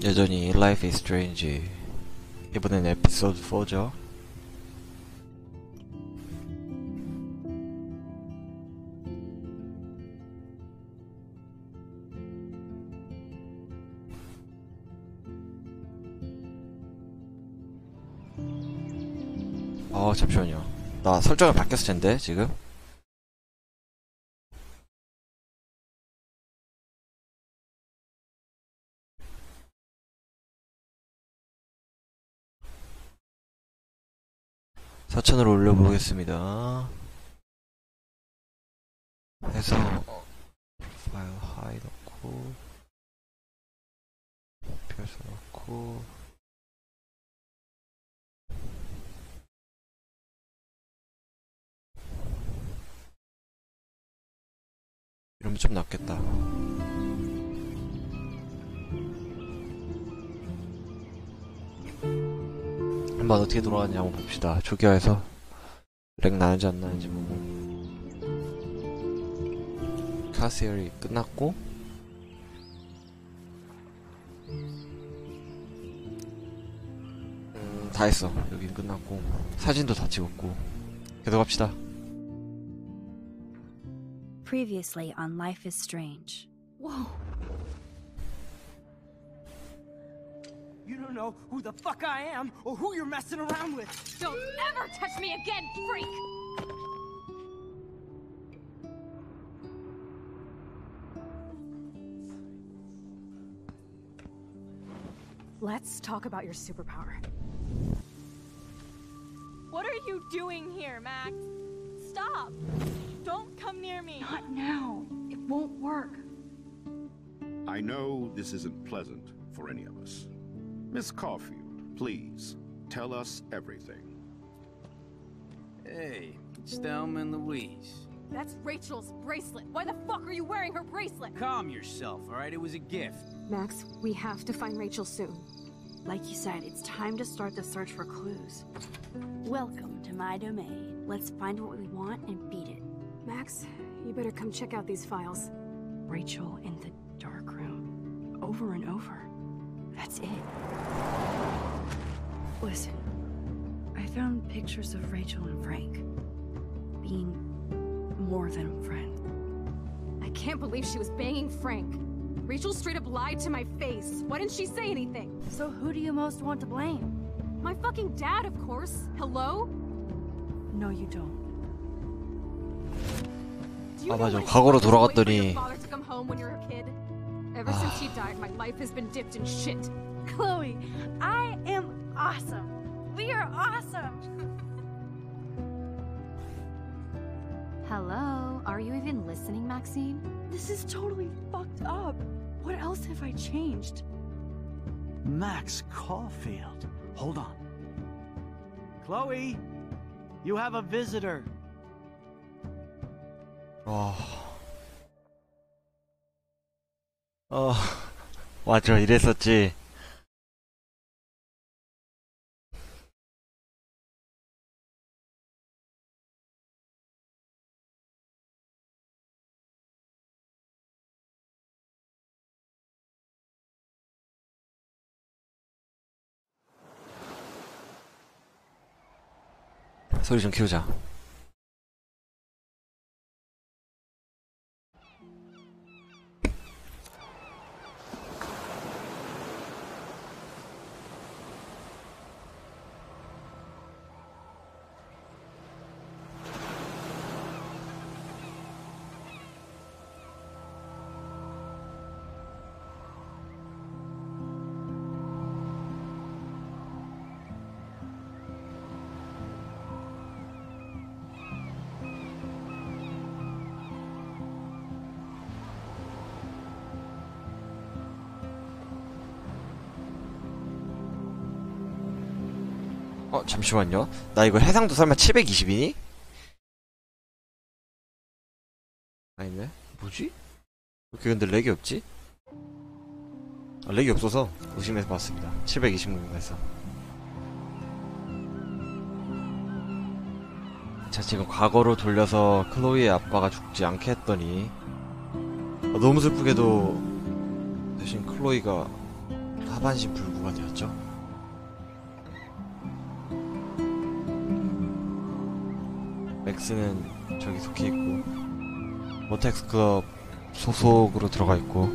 여전히 Life is Strange. 이번엔 에피소드 4죠. 잠시만요. 나 설정을 바뀌었을 텐데, 지금. (4,000으로) 올려보겠습니다. 해서 파일 하이 넣고 펴서 넣고 이러면 좀 낫겠다. 한번 어떻게 돌아가는지 한번 봅시다. 초기화해서 렉 나는지 안 나는지 보고. 카시엘이 끝났고 다 했어. 여긴 끝났고 사진도 다 찍었고 계속 합시다. Previously on Life is Strange. Whoa. You don't know who the fuck I am or who you're messing around with. Don't ever touch me again, freak! Let's talk about your superpower. What are you doing here, Max? Stop! Don't come near me! Not now. It won't work. I know this isn't pleasant for any of us. Miss Caulfield, please, tell us everything. Hey, it's Thelma and Louise. That's Rachel's bracelet! Why the fuck are you wearing her bracelet? Calm yourself, alright? It was a gift. Max, we have to find Rachel soon. Like you said, it's time to start the search for clues. Welcome to my domain. Let's find what we want and beat it. Max, you better come check out these files. Rachel in the dark room. Over and over. That's it. Listen, I found pictures of Rachel and Frank being more than friends. I can't believe she was banging Frank. Rachel straight up lied to my face. Why didn't she say anything? So who do you most want to blame? My fucking dad, of course. Hello? No, you don't. Do you know 맞아. what it's 과거로 like to wait for 돌아갔더니 your father to come home when you're a kid? Ever since he died, my life has been dipped in shit. Chloe, I am awesome. We are awesome. Hello? Are you even listening, Maxine? This is totally fucked up. What else have I changed? Max Caulfield. Hold on. Chloe, you have a visitor. 맞아. 이랬었지. 소리 좀 키우자. 잠시만요. 나 이거 해상도 설마 720이니? 아니네. 뭐지? 왜 이렇게 근데 렉이 없지? 렉이 없어서 의심해서 봤습니다. 720인가 해서. 자, 지금 과거로 돌려서 클로이의 아빠가 죽지 않게 했더니 너무 슬프게도 대신 클로이가 하반신 불구가 되었죠. 맥스는 저기 속해 있고 모텍스 클럽 소속으로 들어가 있고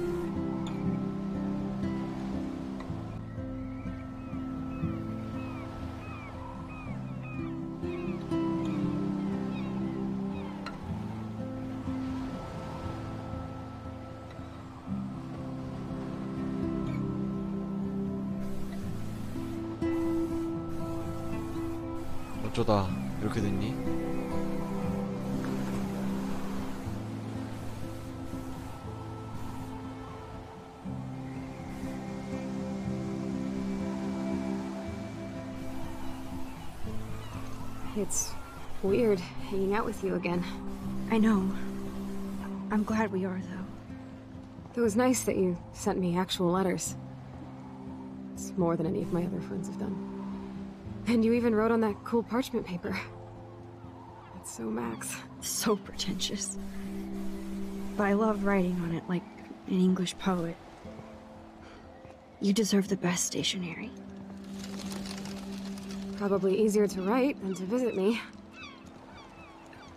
어쩌다 이렇게 됐니? It's weird hanging out with you again. I know. I'm glad we are, though. It was nice that you sent me actual letters. It's more than any of my other friends have done. And you even wrote on that cool parchment paper. It's so Max. So pretentious. But I love writing on it like an English poet. You deserve the best stationery. Probably easier to write than to visit me.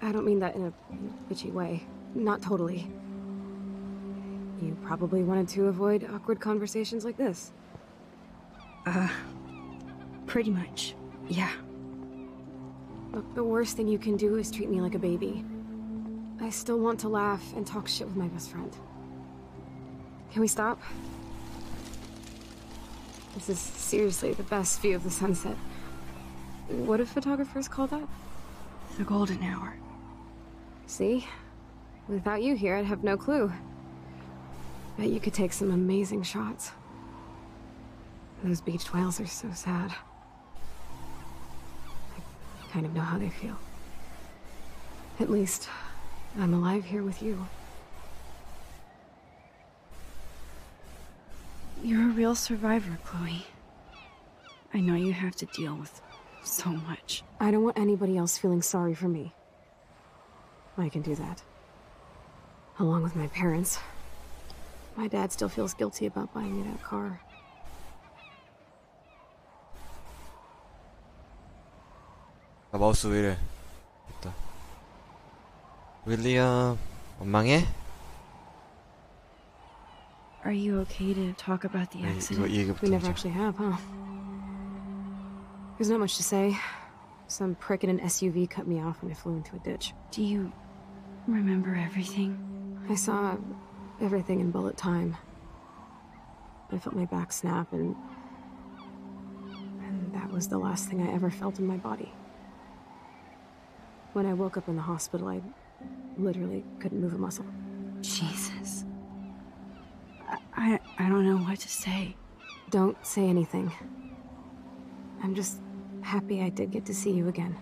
I don't mean that in a bitchy way. Not totally. You probably wanted to avoid awkward conversations like this. Pretty much. Yeah. Look, the worst thing you can do is treat me like a baby. I still want to laugh and talk shit with my best friend. Can we stop? This is seriously the best view of the sunset. What do photographers call that? The golden hour. See? Without you here, I'd have no clue. Bet you could take some amazing shots. Those beached whales are so sad. I kind of know how they feel. At least, I'm alive here with you. You're a real survivor, Chloe. I know you have to deal with so much. I don't want anybody else feeling sorry for me. I can do that. Along with my parents. My dad still feels guilty about buying me that car. 아, 마우스 왜 이래? 됐다. 윌리엄, 원망해? Are you okay to talk about the 이거 accident? 이 얘기부터 We never 하자. actually have, huh? There's not much to say. Some prick in an SUV cut me off when I flew into a ditch. Do you remember everything? I saw everything in bullet time. I felt my back snap, and that was the last thing I ever felt in my body. When I woke up in the hospital, I literally couldn't move a muscle. Jesus. I don't know what to say. Don't say anything. I'm just happy I did get to see you again.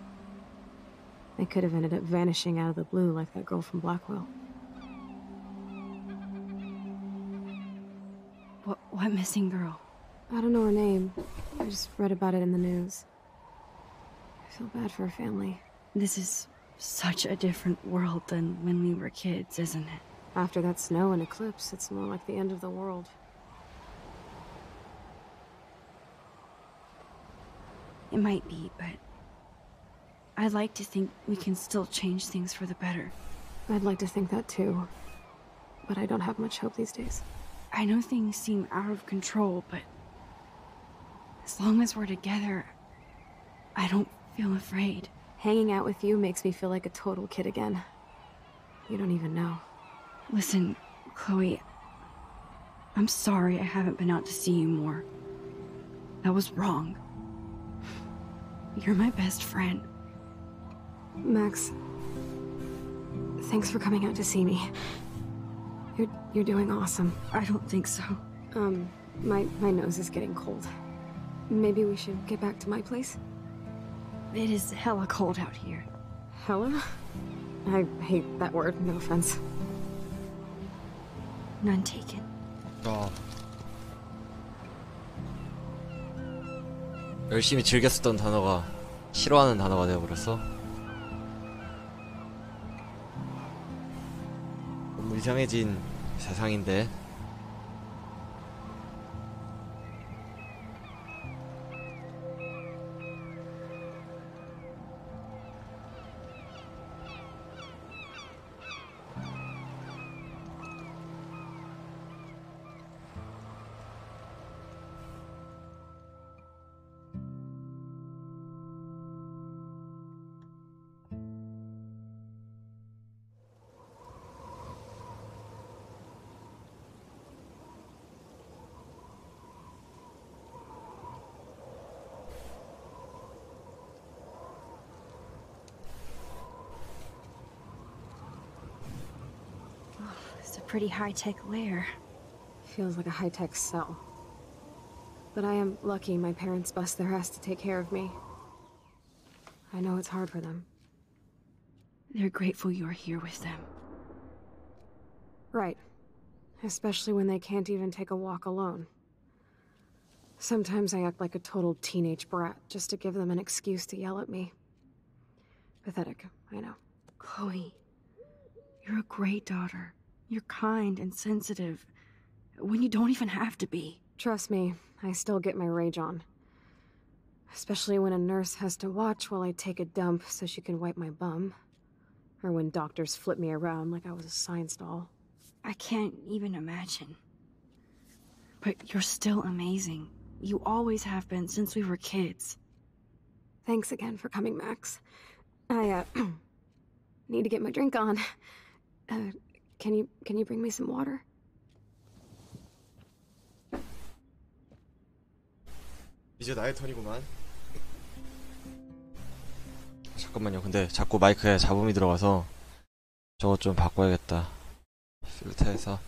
I could have ended up vanishing out of the blue like that girl from Blackwell. What missing girl? I don't know her name. I just read about it in the news. I feel bad for her family. This is such a different world than when we were kids, isn't it? After that snow and eclipse, it's more like the end of the world. It might be, but I'd like to think we can still change things for the better. I'd like to think that too. But I don't have much hope these days. I know things seem out of control, but as long as we're together, I don't feel afraid. Hanging out with you makes me feel like a total kid again. You don't even know. Listen, Chloe, I'm sorry I haven't been out to see you more. That was wrong. You're my best friend. Max, thanks for coming out to see me. You're doing awesome. I don't think so. My nose is getting cold. Maybe we should get back to my place? It is hella cold out here. Hella? I hate that word, no offense. None taken. 열심히 즐겨 쓰던 단어가 싫어하는 단어가 되어버렸어. 너무 이상해진 세상인데. pretty high-tech lair. Feels like a high-tech cell. But I am lucky my parents bust their ass to take care of me. I know it's hard for them. They're grateful you're here with them. Right. Especially when they can't even take a walk alone. Sometimes I act like a total teenage brat just to give them an excuse to yell at me. Pathetic, I know. Chloe, you're a great daughter. You're kind and sensitive, when you don't even have to be. Trust me, I still get my rage on. Especially when a nurse has to watch while I take a dump so she can wipe my bum. Or when doctors flip me around like I was a science doll. I can't even imagine. But you're still amazing. You always have been since we were kids. Thanks again for coming, Max. I, need to get my drink on. Can you bring me some water? 이제 나의 턴이구만. 잠깐만요. 근데 자꾸 마이크에 잡음이 들어가서 저거 좀 바꿔야겠다. 필터에서.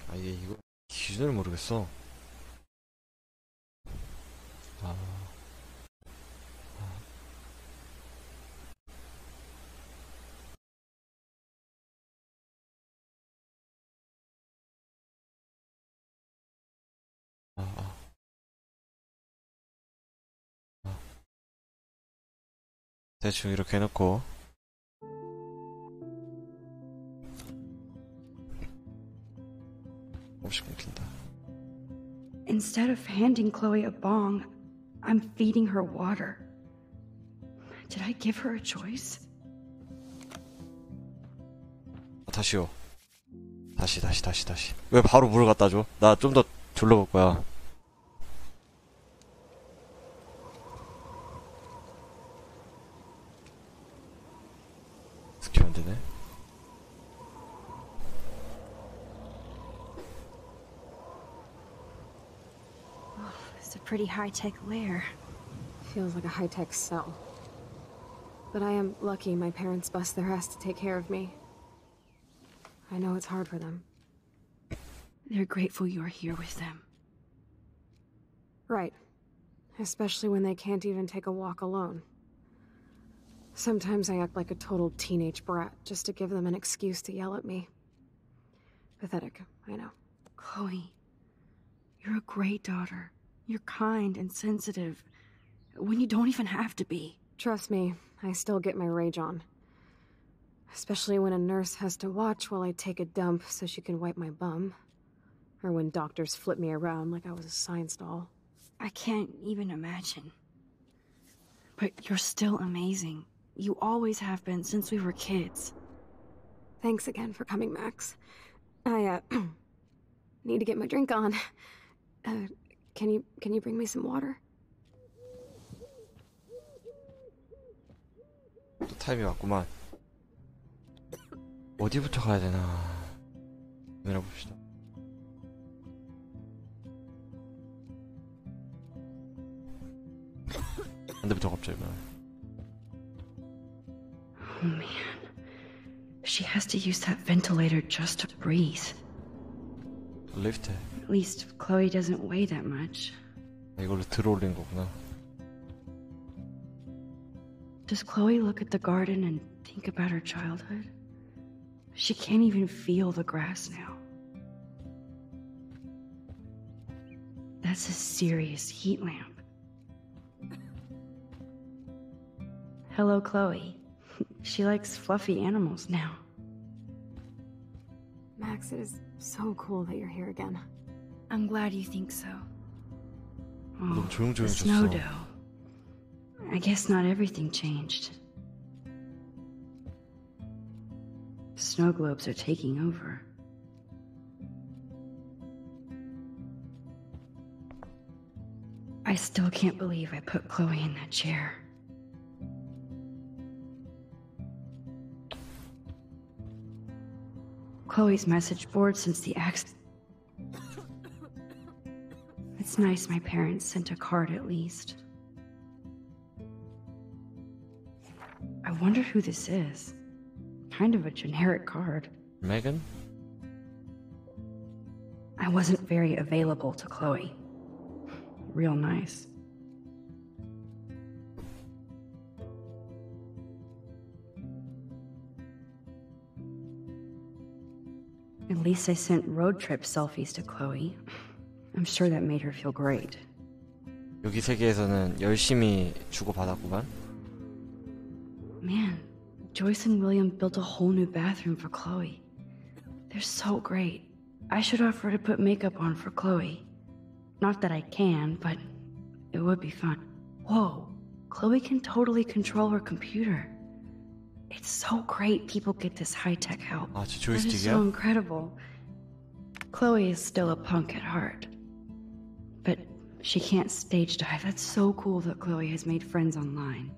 아, 이거 기준을 모르겠어. 대충 이렇게 해놓고 조금씩 끊긴다. Instead of handing Chloe a bong, I'm feeding her water. Did I give her a choice? 다시요. 다시. 왜 바로 물을 갖다 줘? 나 좀 더 둘러볼 거야. 스킵 안 되네. It's a pretty high-tech lair. Feels like a high-tech cell. But I am lucky my parents bust their ass to take care of me. I know it's hard for them. They're grateful you're here with them. Right. Especially when they can't even take a walk alone. Sometimes I act like a total teenage brat just to give them an excuse to yell at me. Pathetic, I know. Chloe, you're a great daughter. You're kind and sensitive, when you don't even have to be. Trust me, I still get my rage on. Especially when a nurse has to watch while I take a dump so she can wipe my bum. Or when doctors flip me around like I was a science doll. I can't even imagine. But you're still amazing. You always have been since we were kids. Thanks again for coming, Max. I, need to get my drink on. Can you bring me some water? 또 타임이 왔구만. 어디부터 가야 되나 고민해 봅시다. 반대부터 갑자기 Oh man. She has to use that ventilator just to breathe. 리프트. At least Chloe doesn't weigh that much. 이걸로 들어올린 거구나. Does Chloe look at the garden and think about her childhood? She can't even feel the grass now. That's a serious heat lamp. Hello, Chloe. She likes fluffy animals now. Max, it is so cool that you're here again. I'm glad you think so. 너무 Oh, the 조용조용해졌어. snow dough. I guess not everything changed. Snow globes are taking over. I still can't believe I put Chloe in that chair. Chloe's message board since the accident. It's nice my parents sent a card at least. I wonder who this is. kind of a generic card. Megan? I wasn't very available to Chloe. Real nice. At least I sent road trip selfies to Chloe. I'm sure that made her feel great. 여기 세계에서는 열심히 주고받았구만. Man, Joyce and William built a whole new bathroom for Chloe. They're so great. I should offer to put makeup on for Chloe. Not that I can, but it would be fun. Whoa, Chloe can totally control her computer. It's so great people get this high-tech help. 아, 저 That is 조이스틱이야? so incredible. Chloe is still a punk at heart. But she can't stage dive. That's so cool that Chloe has made friends online.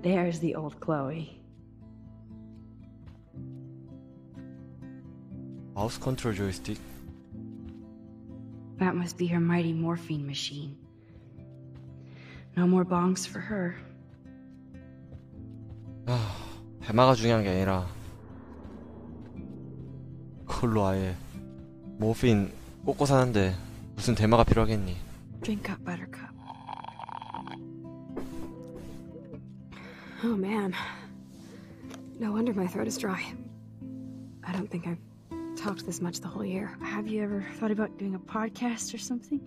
There's the old Chloe. 마우스 컨트롤 조이스틱. That must be her mighty morphine machine. No more bongs for her. 대마가 중요한 게 아니라 그걸로 아예 모핀 꽂고 사는데 무슨 대마가 필요하겠니? Drink up, Buttercup. Oh man. No wonder my throat is dry. I don't think I've talked this much the whole year. Have you ever thought about doing a podcast or something?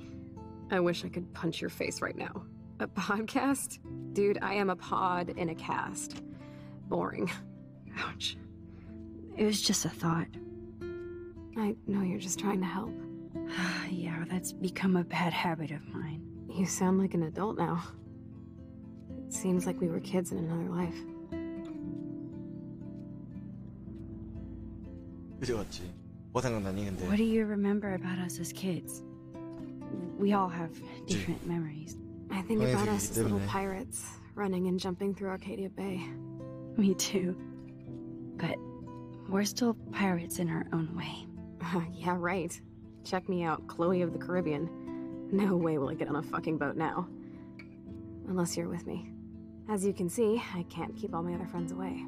I wish I could punch your face right now. A podcast? Dude, I am a pod in a cast. Boring. Ouch. It was just a thought. I know you're just trying to help. Yeah, that's become a bad habit of mine. You sound like an adult now. It seems like we were kids in another life. 그지 같지? 뭐 생각나니 근데? What do you remember about us as kids? We all have different memories. I think Oh, about yeah, us as little definitely. pirates, running and jumping through Arcadia Bay. Me too. But we're still pirates in our own way. Yeah, right. Check me out, Chloe of the Caribbean. No way will I get on a fucking boat now. Unless you're with me. As you can see, I can't keep all my other friends away.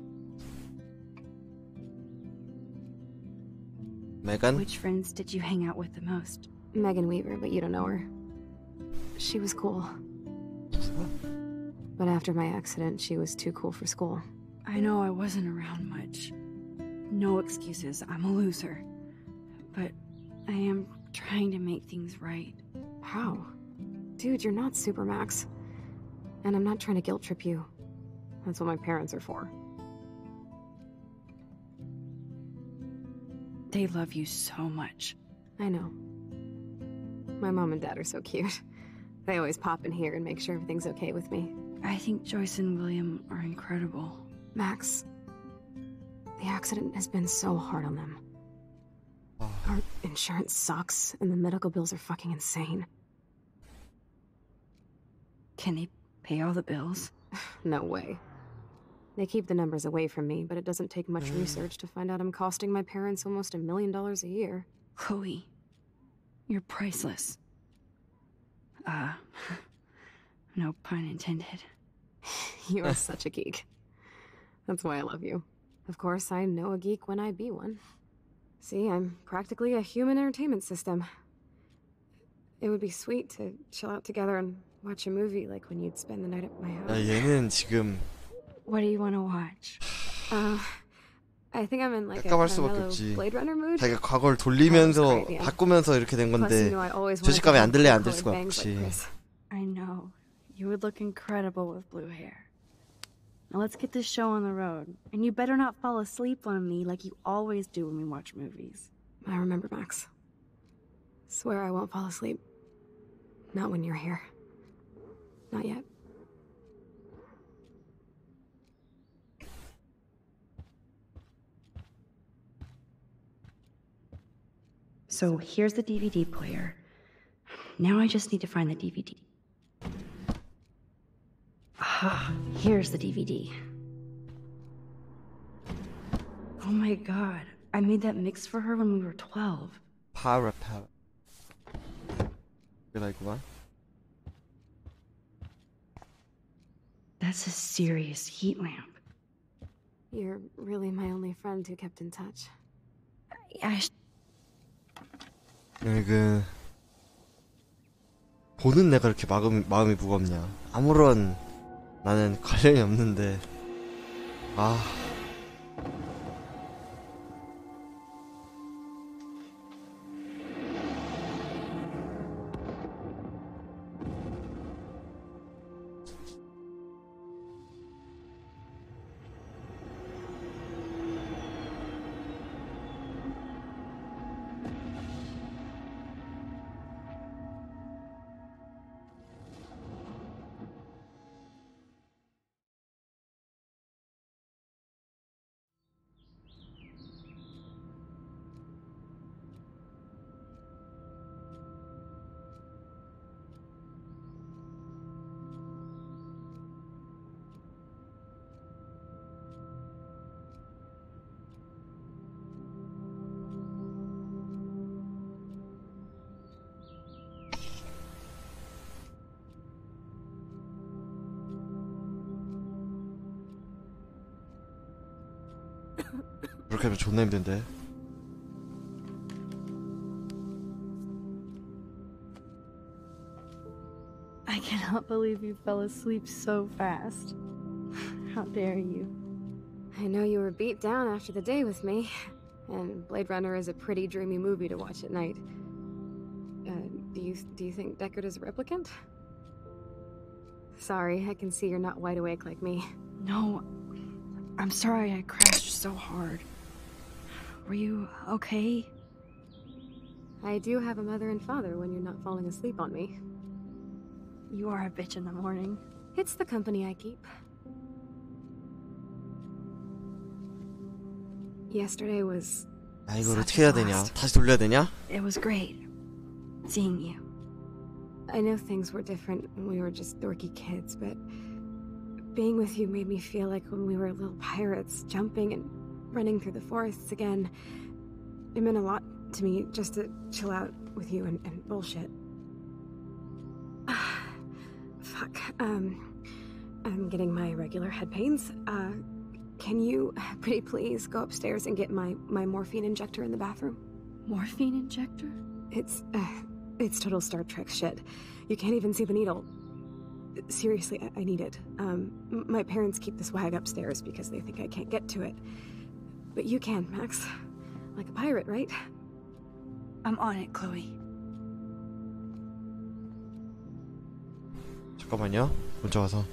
메간? Which friends did you hang out with the most? Megan Weaver, but you don't know her. She was cool. But after my accident, she was too cool for school. I know I wasn't around much. No excuses, I'm a loser. But I am trying to make things right. How? Dude, you're not Supermax. And I'm not trying to guilt trip you. That's what my parents are for. They love you so much. I know. My mom and dad are so cute. They always pop in here and make sure everything's okay with me. I think Joyce and William are incredible. Max, the accident has been so hard on them. Our insurance sucks, and the medical bills are fucking insane. Can they pay all the bills? No way. They keep the numbers away from me, but it doesn't take much research to find out I'm costing my parents almost $1 million a year. Chloe, you're priceless. No pun intended. You are such a geek. That's why I love you. Of course, I know a geek when I be one. See, I'm practically a human entertainment system. It would be sweet to chill out together and watch a movie like when you'd spend the night at my 야, house. 얘는 지금 What do you want to watch? I think I'm in like a 깜깜할 수밖에 mellow 없지. Blade Runner mood. 자기가 과거를 돌리면서 Great, yeah. 바꾸면서 이렇게 된 Plus, 건데 you know, I always 저 wanted 집값이 to 안 들래 안 될 have 수가 bangs like 없지. Chris. I know. You would look incredible with blue hair. Now let's get this show on the road. And you better not fall asleep on me like you always do when we watch movies. I remember, Max. Swear I won't fall asleep. Not when you're here. Not yet. So here's the DVD player. Now I just need to find the DVD. Ah, here's the DVD. Oh my god, I made that mix for her when we were 12. 파워. 나 있구만. That's a serious heat lamp. You're really my only friend who kept in touch. 그 보는 내가 이렇게 마음이 무겁냐. 아무런 나는 관련이 없는데 아 그렇게 하면 존나 힘든데. I cannot believe you fell asleep so fast. How dare you? I know you were beat down after the day with me, and Blade Runner is a pretty dreamy movie to watch at night. Do you think Deckard is a replicant? Sorry, I can see you're not wide awake like me. No, I'm sorry I crashed so hard. Were you okay? I do have a mother and father when you're not falling asleep on me. You are a bitch in the morning. It's the company I keep. Yesterday was 야 이걸 어떻게 해야 되냐? 다시 돌려야 되냐? It was great seeing you. I know things were different when we were just dorky kids, but being with you made me feel like when we were little pirates, jumping and running through the forests again. It meant a lot to me just to chill out with you and bullshit. Fuck. I'm getting my regular head pains. Can you, pretty please, go upstairs and get my morphine injector in the bathroom? Morphine injector? It's total Star Trek shit. You can't even see the needle. Seriously, I need it. My parents keep the swag upstairs because they think I can't get to it. But you can, Max. Like a pirate, right? I'm on it, Chloe. 잠깐만요. 먼저 가서.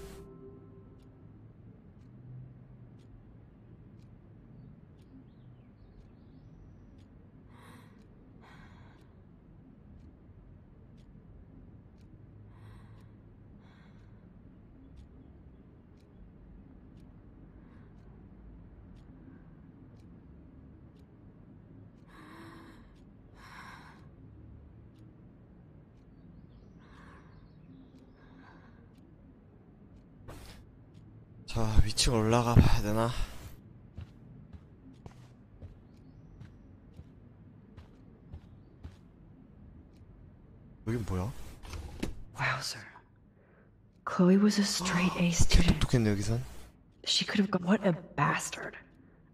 자, 위층 올라가 봐야 되나? 여긴 뭐야? Wowzer. Chloe was a straight A student. 똑똑했네 여기선. She could have gone. What a bastard.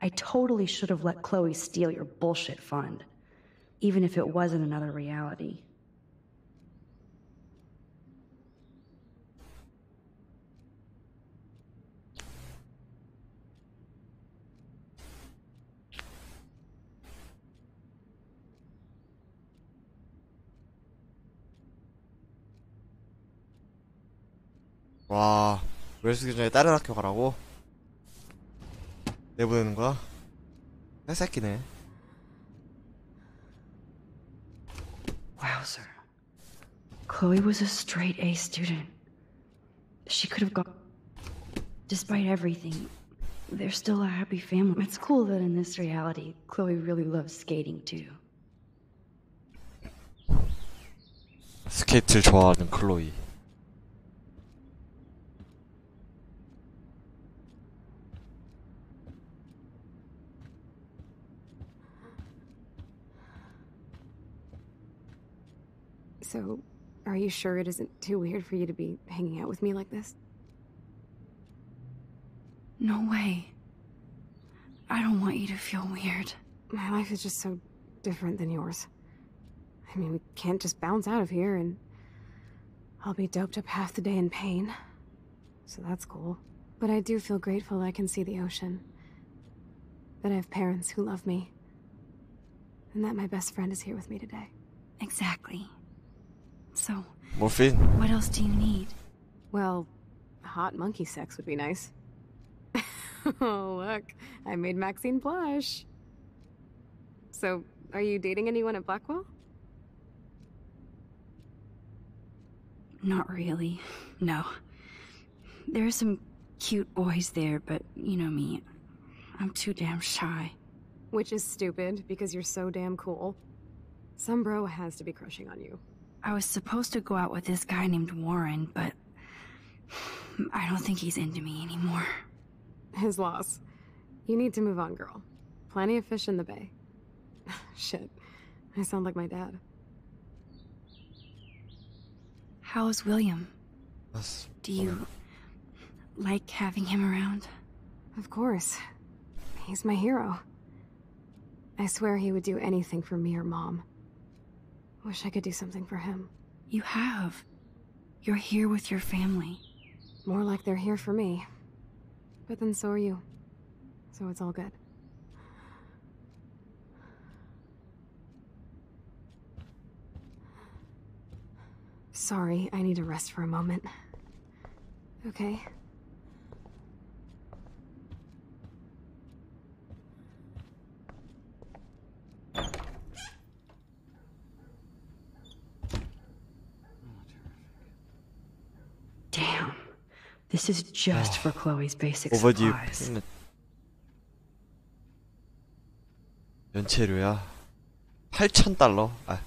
I totally should have let Chloe steal your bullshit fund. Even if it wasn't another reality. 와, 웰스 전에 다른 학교 가라고? 내보내는 거야? 새끼네. Wowzer. Chloe was a straight A student. She could have gone. Despite everything, they're still a happy family. It's cool that in this reality, Chloe really loves skating too. 스케이트를 좋아하는 클로이. So, Are you sure it isn't too weird for you to be hanging out with me like this? No way. I don't want you to feel weird. My life is just so different than yours. I mean, we can't just bounce out of here and I'll be doped up half the day in pain. So that's cool. But I do feel grateful I can see the ocean. That I have parents who love me. And that my best friend is here with me today. Exactly. So, morphine. what else do you need? Well, hot monkey sex would be nice. Oh, look. I made Maxine blush. So, are you dating anyone at Blackwell? Not really. No. There are some cute boys there, but you know me. I'm too damn shy. Which is stupid, because you're so damn cool. Some bro has to be crushing on you. I was supposed to go out with this guy named Warren, but I don't think he's into me anymore. His loss. You need to move on, girl. Plenty of fish in the bay. Shit. I sound like my dad. How's William? That's Do you like having him around? Of course. He's my hero. I swear he would do anything for me or Mom. Wish I could do something for him. You have. You're here with your family. More like they're here for me. But then so are you. So it's all good. Sorry, I need to rest for a moment. Okay. Damn. This is just for Chloe's basic 오버듀 supplies. 플랫 연체료야 8,000달러. 아,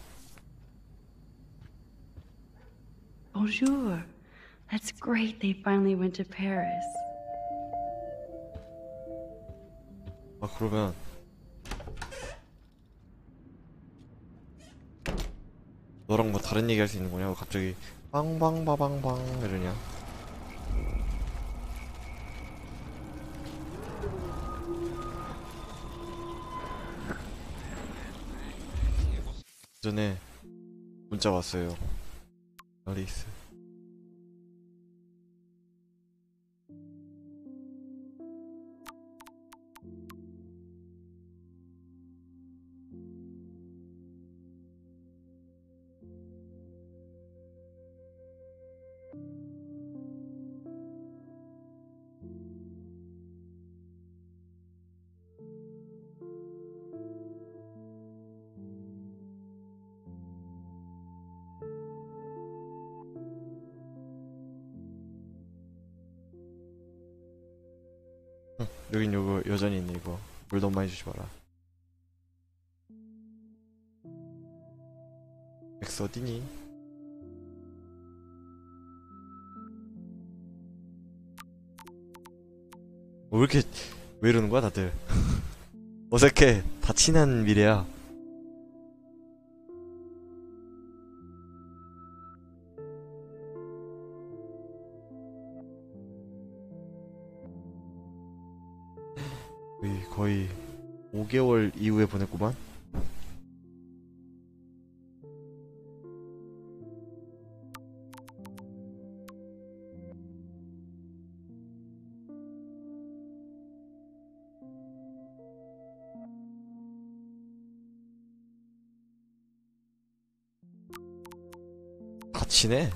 Bonjour. That's great they finally went to Paris. 그러면 너랑 뭐 다른 얘기 할 수 있는 거냐? 갑자기 빵빵바방방 이러냐? 전에 문자 왔어요. 알리스. 여긴 요거 여전히 있네. 이거 물 너무 많이 주지 마라. 엑스 어디니? 왜 이렇게 왜 이러는 거야 다들? 어색해. 다 친한 미래야. 거의 5개월 이후에 보냈구만. 같이네.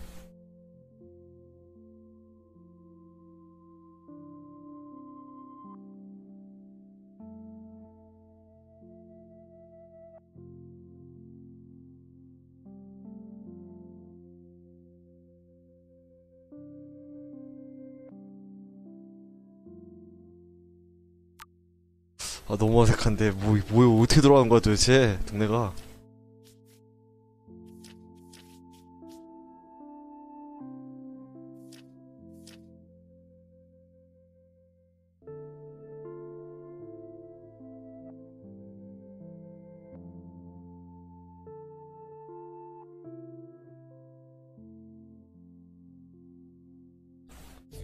아 너무 어색한데 뭐 어떻게 들어가는 거야 도대체 동네가.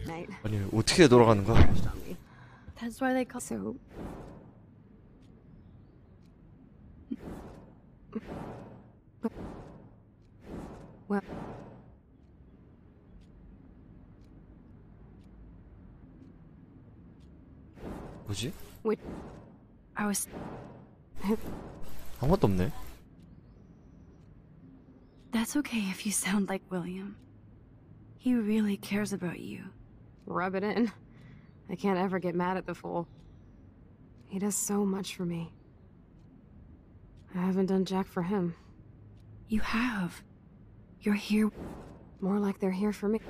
Night. 아니 어떻게 돌아가는 거야? Crashed on me. That's why they call. So. Well. 뭐지? I was. 아무것도 없네. That's okay if you sound like William. He really cares about you. Rub it in. I can't ever get mad at the fool. He does so much for me. I haven't done jack for him. You have. You're here. More like they're here for me.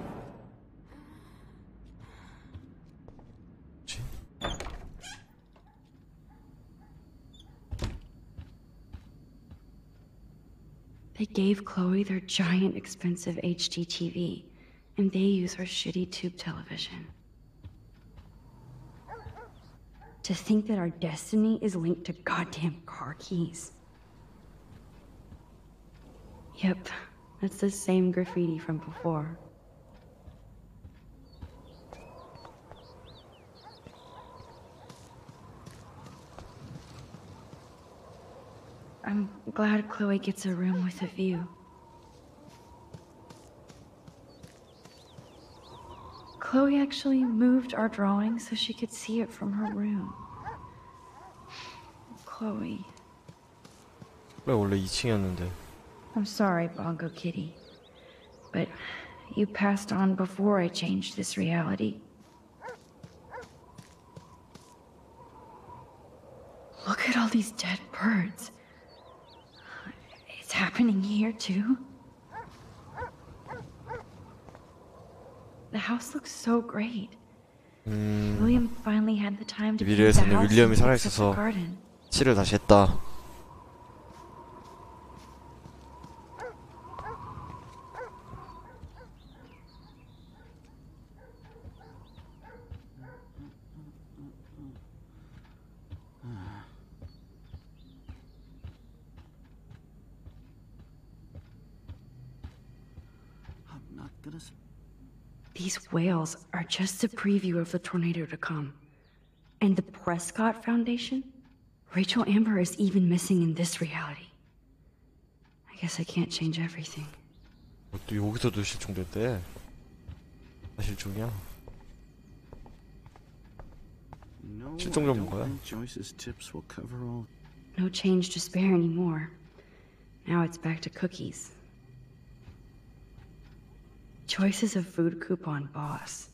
뭐지? They gave Chloe their giant, expensive HD TV, and they use her shitty tube television. To think that our destiny is linked to goddamn car keys. Yep, that's the same graffiti from before. I'm glad Chloe gets a room with a view. Chloe actually moved our drawing so she could see it from her room. Chloe. 그래 원래 2층이었는데. I'm sorry, Bongo Kitty. But you passed on before I changed this reality. Look at all these dead birds. It's happening here, too. The house looks so great. William finally had the time to paint the 미래에서는 house 윌리엄이 and fix up the 살아있어서 garden. 칠을 다시 했다. I'm not gonna. These whales are just a preview of the tornado to come. And the Prescott Foundation? Rachel Amber is even missing in this reality. I guess I can't change everything. 또 여기서도 실종됐대. 나 실종이야. No, 실종 I don't 전문가야. think Joyce's tips will cover all. No change to spare anymore. Now it's back to cookies. Joyce is a food coupon boss.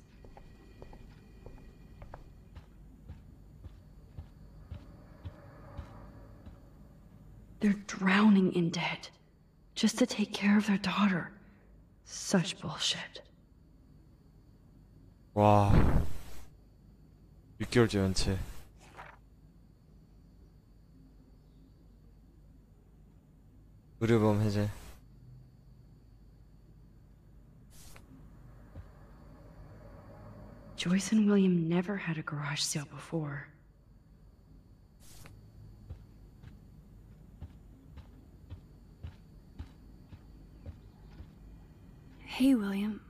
They're drowning in debt just to take care of their daughter. Such bullshit. 와. 6개월째 연체. 의료보험 해제. Joyce and William never had a garage sale before. Hey, William.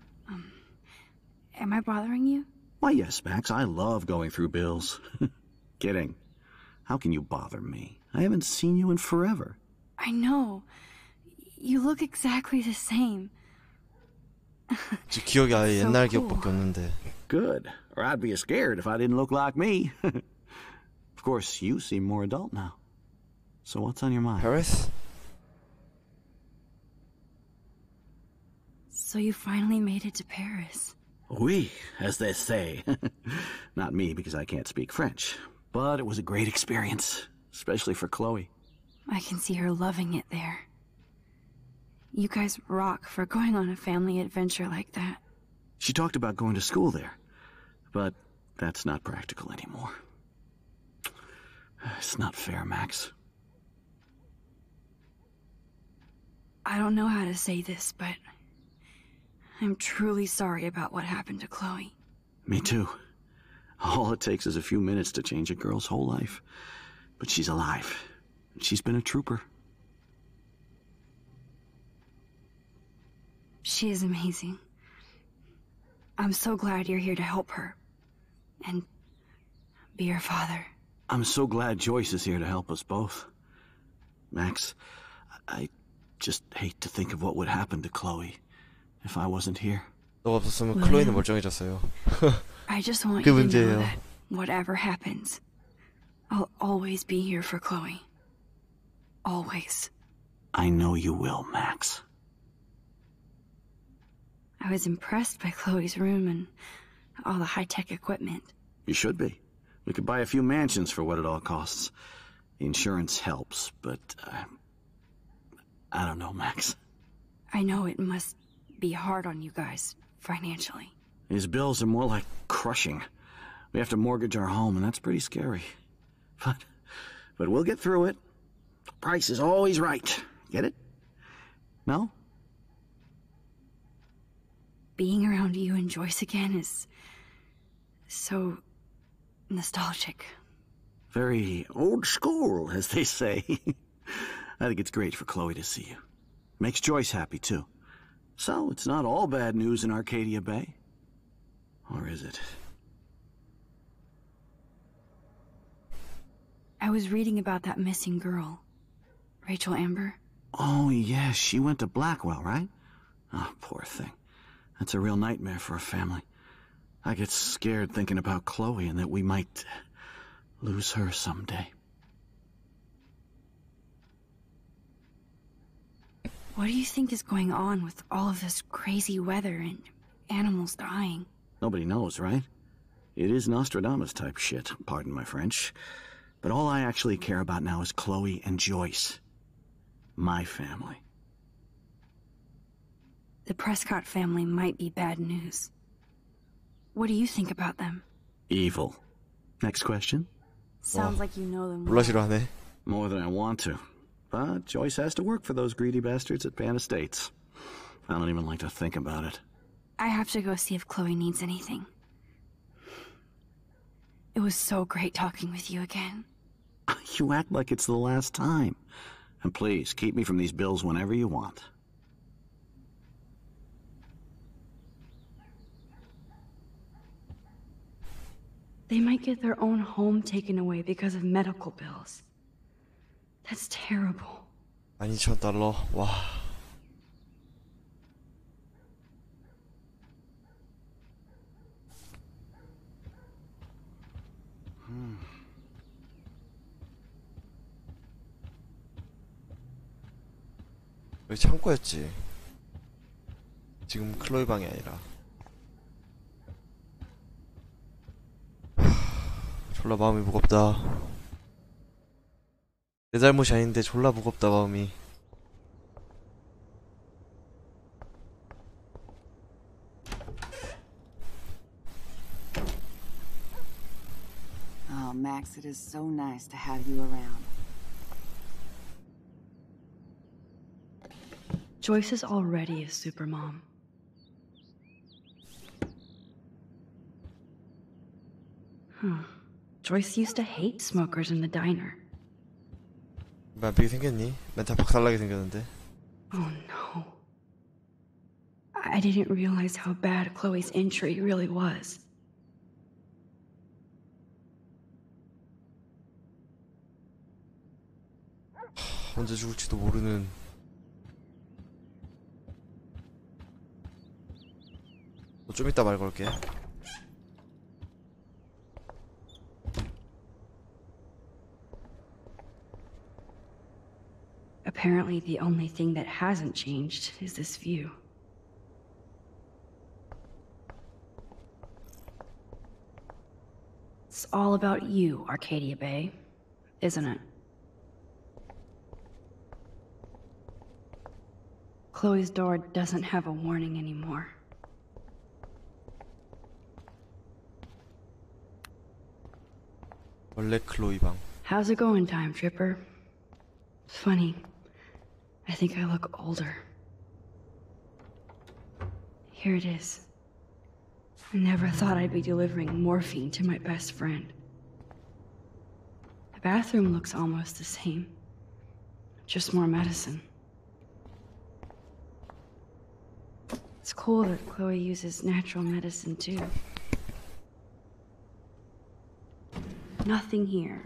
Am I bothering you? Why, yes, Max. I love going through bills. Kidding. How can you bother me? I haven't seen you in forever. I know. You look exactly the same. 지 기억이 아예 So 옛날 cool. 기억밖에 없는데. Good. Or I'd be scared if I didn't look like me. Of course, you seem more adult now. So what's on your mind? Paris? So you finally made it to Paris. Oui, as they say. Not me, because I can't speak French. But it was a great experience, especially for Chloe. I can see her loving it there. You guys rock for going on a family adventure like that. She talked about going to school there, but that's not practical anymore. It's not fair, Max. I don't know how to say this, but I'm truly sorry about what happened to Chloe. Me too. All it takes is a few minutes to change a girl's whole life. But she's alive. She's been a trooper. She is amazing. I'm so glad you're here to help her. And be her father. I'm so glad Joyce is here to help us both. Max, I just hate to think of what would happen to Chloe if I wasn't here. 너가 없었으면 클로이는 멀쩡해졌어요. I just want 그 you to 문제예요. know that whatever happens, I'll always be here for Chloe. Always. I know you will, Max. I was impressed by Chloe's room and all the high-tech equipment. You should be. We could buy a few mansions for what it all costs. The insurance helps, but I don't know, Max. I know it must be hard on you guys, financially. These bills are more like crushing. We have to mortgage our home, and that's pretty scary. But we'll get through it. The price is always right. Get it? No? Being around you and Joyce again is so nostalgic. Very old school, as they say. I think it's great for Chloe to see you. Makes Joyce happy, too. So, it's not all bad news in Arcadia Bay. Or is it? I was reading about that missing girl, Rachel Amber. Oh, yes, she went to Blackwell, right? Oh, poor thing. That's a real nightmare for a family. I get scared thinking about Chloe and that we might lose her someday. What do you think is going on with all of this crazy weather and animals dying? Nobody knows, right? It is Nostradamus-type shit, pardon my French. But all I actually care about now is Chloe and Joyce. My family. The Prescott family might be bad news. What do you think about them? Evil. Next question? Sounds like you know them 몰라 well. 싫어하네. More than I want to. But Joyce has to work for those greedy bastards at Pan Estates. I don't even like to think about it. I have to go see if Chloe needs anything. It was so great talking with you again. You act like it's the last time. And please, keep me from these bills whenever you want. They might get their own home taken away because of medical bills. That's terrible. $12,000. 와. 여기 창고였지. 지금 클로이 방이 아니라. 졸라 마음이 무겁다. 내 잘못이 아닌데 졸라 무겁다 마음이. Oh, Max, it is so nice to have you around. Joyce is already a supermom. Joyce used to hate smokers in the diner. 멘탈 생겼니? 멘탈 박살나게 생겼는데. Oh no. I didn't realize how bad Chloe's injury really was. 언제 죽을지도 모르는. 너 좀 이따 말 걸게. Apparently the only thing that hasn't changed is this view. It's all about you, Arcadia Bay, isn't it? Chloe's door doesn't have a warning anymore. 원래 클로이 방. How's it going, Time Tripper? It's funny. I think I look older. Here it is. I never thought I'd be delivering morphine to my best friend. The bathroom looks almost the same. Just more medicine. It's cool that Chloe uses natural medicine too. Nothing here.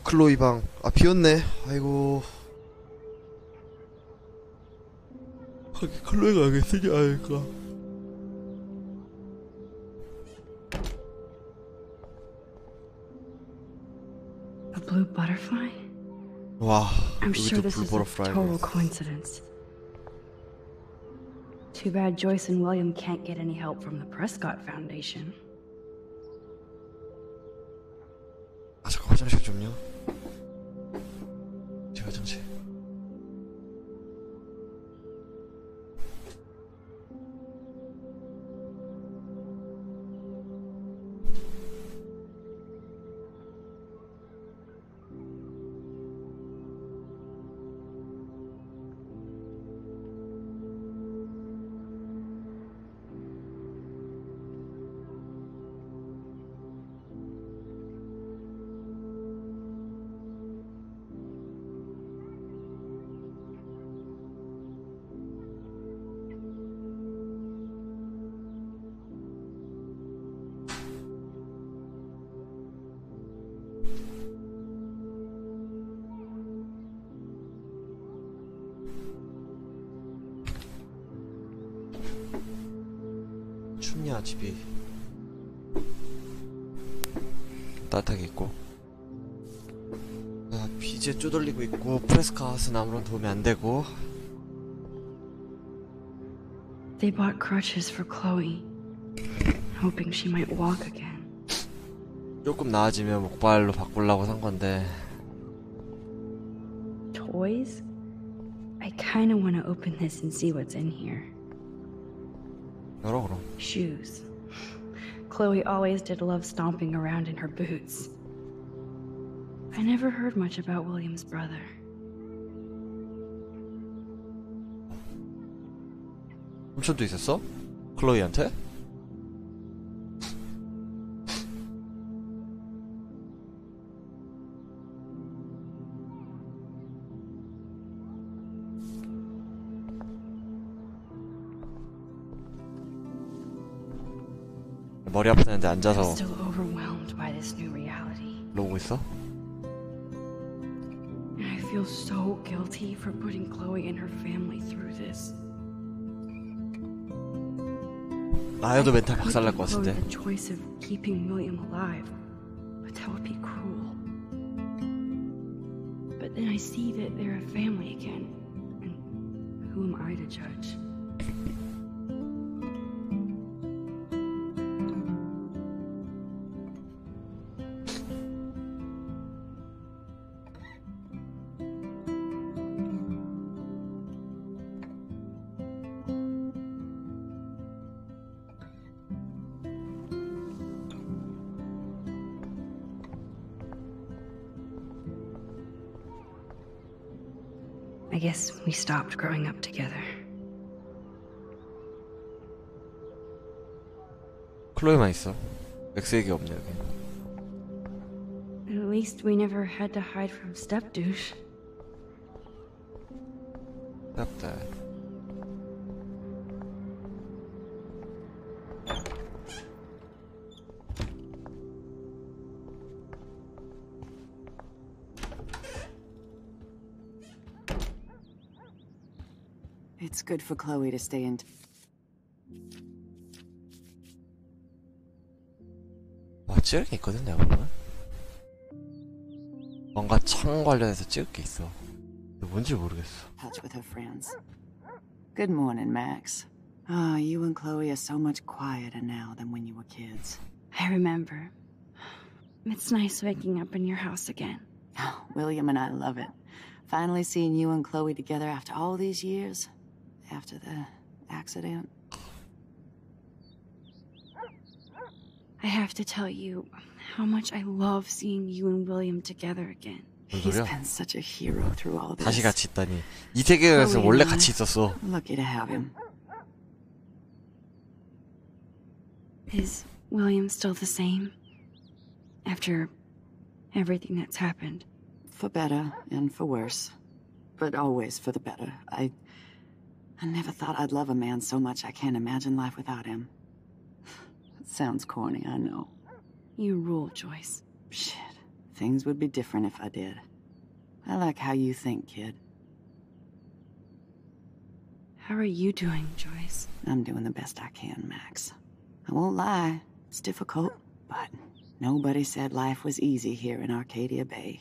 클로이 방. 아, 비었네. 아이고. 클로이가 왜 쓰냐, 아이가. A blue butterfly? 와, I'm sure 여기도 this 불 is a 버터프라이. total coincidence. Too bad Joyce and William can't get any help from the Prescott Foundation. 아, 잠깐 화장실 좀요. 제 화장실. 춥냐 집이. 따뜻하게 있고. 아, 비제 쪼들리고 있고. 프레스카스는 아무런 도움이 안 되고. They bought crutches for Chloe, hoping she might walk again. 조금 나아지면 목발로 바꾸려고 산 건데. Toys? I kinda wanna open this and see what's in here. 열어 그럼. Shoes. Chloe always did love stomping around in her boots. I never heard much about William's brother. 삼촌도 있었어? 클로이한테? 머리 아프다는데 I'm 앉아서 still overwhelmed by this new reality. 놀고 있어? And I feel so guilty for putting Chloe and her family through this. 나여도 멘탈 박살날 것 Chloe 같은데. the choice of keeping William alive, but that would be cruel. But then I see that they're a family again, and who am I to judge? I guess we stopped growing up together. 클로이만 있어. 맥스 얘기 없네 여기. At least we never had to hide from step-douche. 답답. It's good for Chloe to stay in. 와, 찍을 게 있거든 내가 보면. 뭔가 청 관련해서 찍을 게 있어. 근데 뭔지 모르겠어. Touch with her friends. Good morning, Max. Ah, you and Chloe are so much quieter now than when you were kids. I remember. It's nice waking up in your house again. Oh, William and I love it. Finally seeing you and Chloe together after all these years. After the accident. I have to tell you how much I love seeing you and William together again. 뭔 He's 소리야? been such a hero through all this. 다시 같이 있다니. 이 세계에서 원래 같이 있었어. Lucky to have him. Is William still the same? After everything that's happened? For better and for worse. But always for the better. I never thought I'd love a man so much I can't imagine life without him. It sounds corny, I know. You rule, Joyce. Shit. Things would be different if I did. I like how you think, kid. How are you doing, Joyce? I'm doing the best I can, Max. I won't lie. It's difficult, but nobody said life was easy here in Arcadia Bay.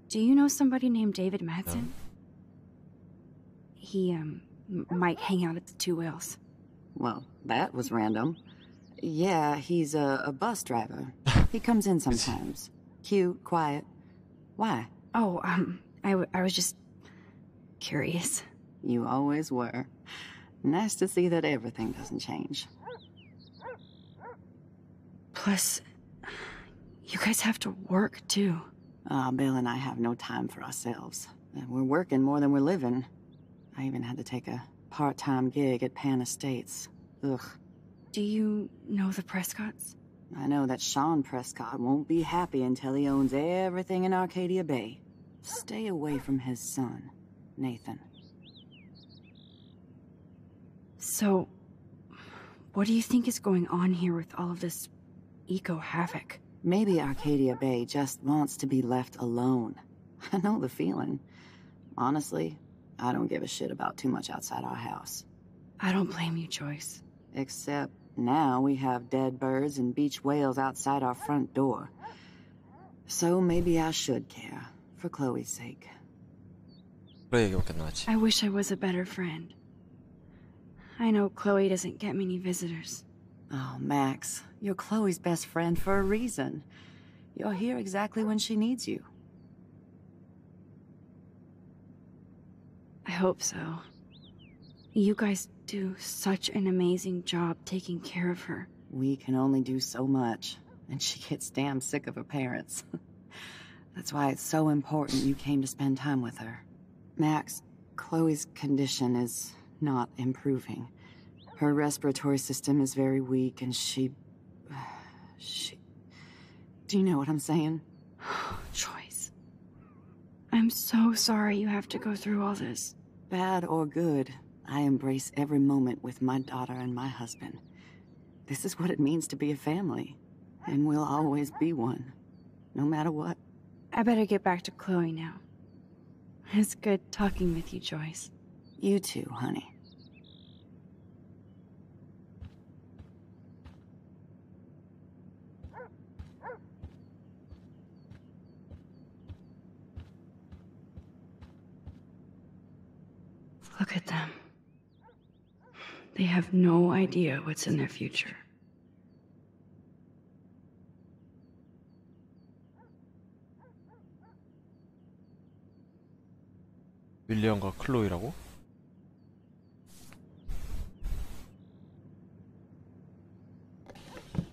Do you know somebody named David Madsen? No. He, might hang out at the Two Whales. Well, that was random. Yeah, he's a bus driver. He comes in sometimes. Cute, quiet. Why? Oh, I was just curious. You always were. Nice to see that everything doesn't change. Plus, you guys have to work, too. Bill and I have no time for ourselves. We're working more than we're living. I even had to take a part-time gig at Pan Estates. Ugh. Do you know the Prescotts? I know that Sean Prescott won't be happy until he owns everything in Arcadia Bay. Stay away from his son, Nathan. So, what do you think is going on here with all of this eco-havoc? Maybe Arcadia Bay just wants to be left alone. I know the feeling. Honestly, I don't give a shit about too much outside our house. I don't blame you, Joyce. Except now we have dead birds and beach whales outside our front door. So maybe I should care, for Chloe's sake. 그래 얘기밖에 안 나왔지. I wish I was a better friend. I know Chloe doesn't get many visitors. Oh, Max, you're Chloe's best friend for a reason. You're here exactly when she needs you. I hope so. You guys do such an amazing job taking care of her. We can only do so much, and she gets damn sick of her parents. That's why it's so important you came to spend time with her. Max, Chloe's condition is not improving. Her respiratory system is very weak, and she... Do you know what I'm saying? Joyce. I'm so sorry you have to go through all this. Bad or good, I embrace every moment with my daughter and my husband. This is what it means to be a family, and we'll always be one, no matter what. I better get back to Chloe now. It's good talking with you, Joyce. You too, honey. Look at them. They have no idea what's in their future. 윌리엄과 클로이라고?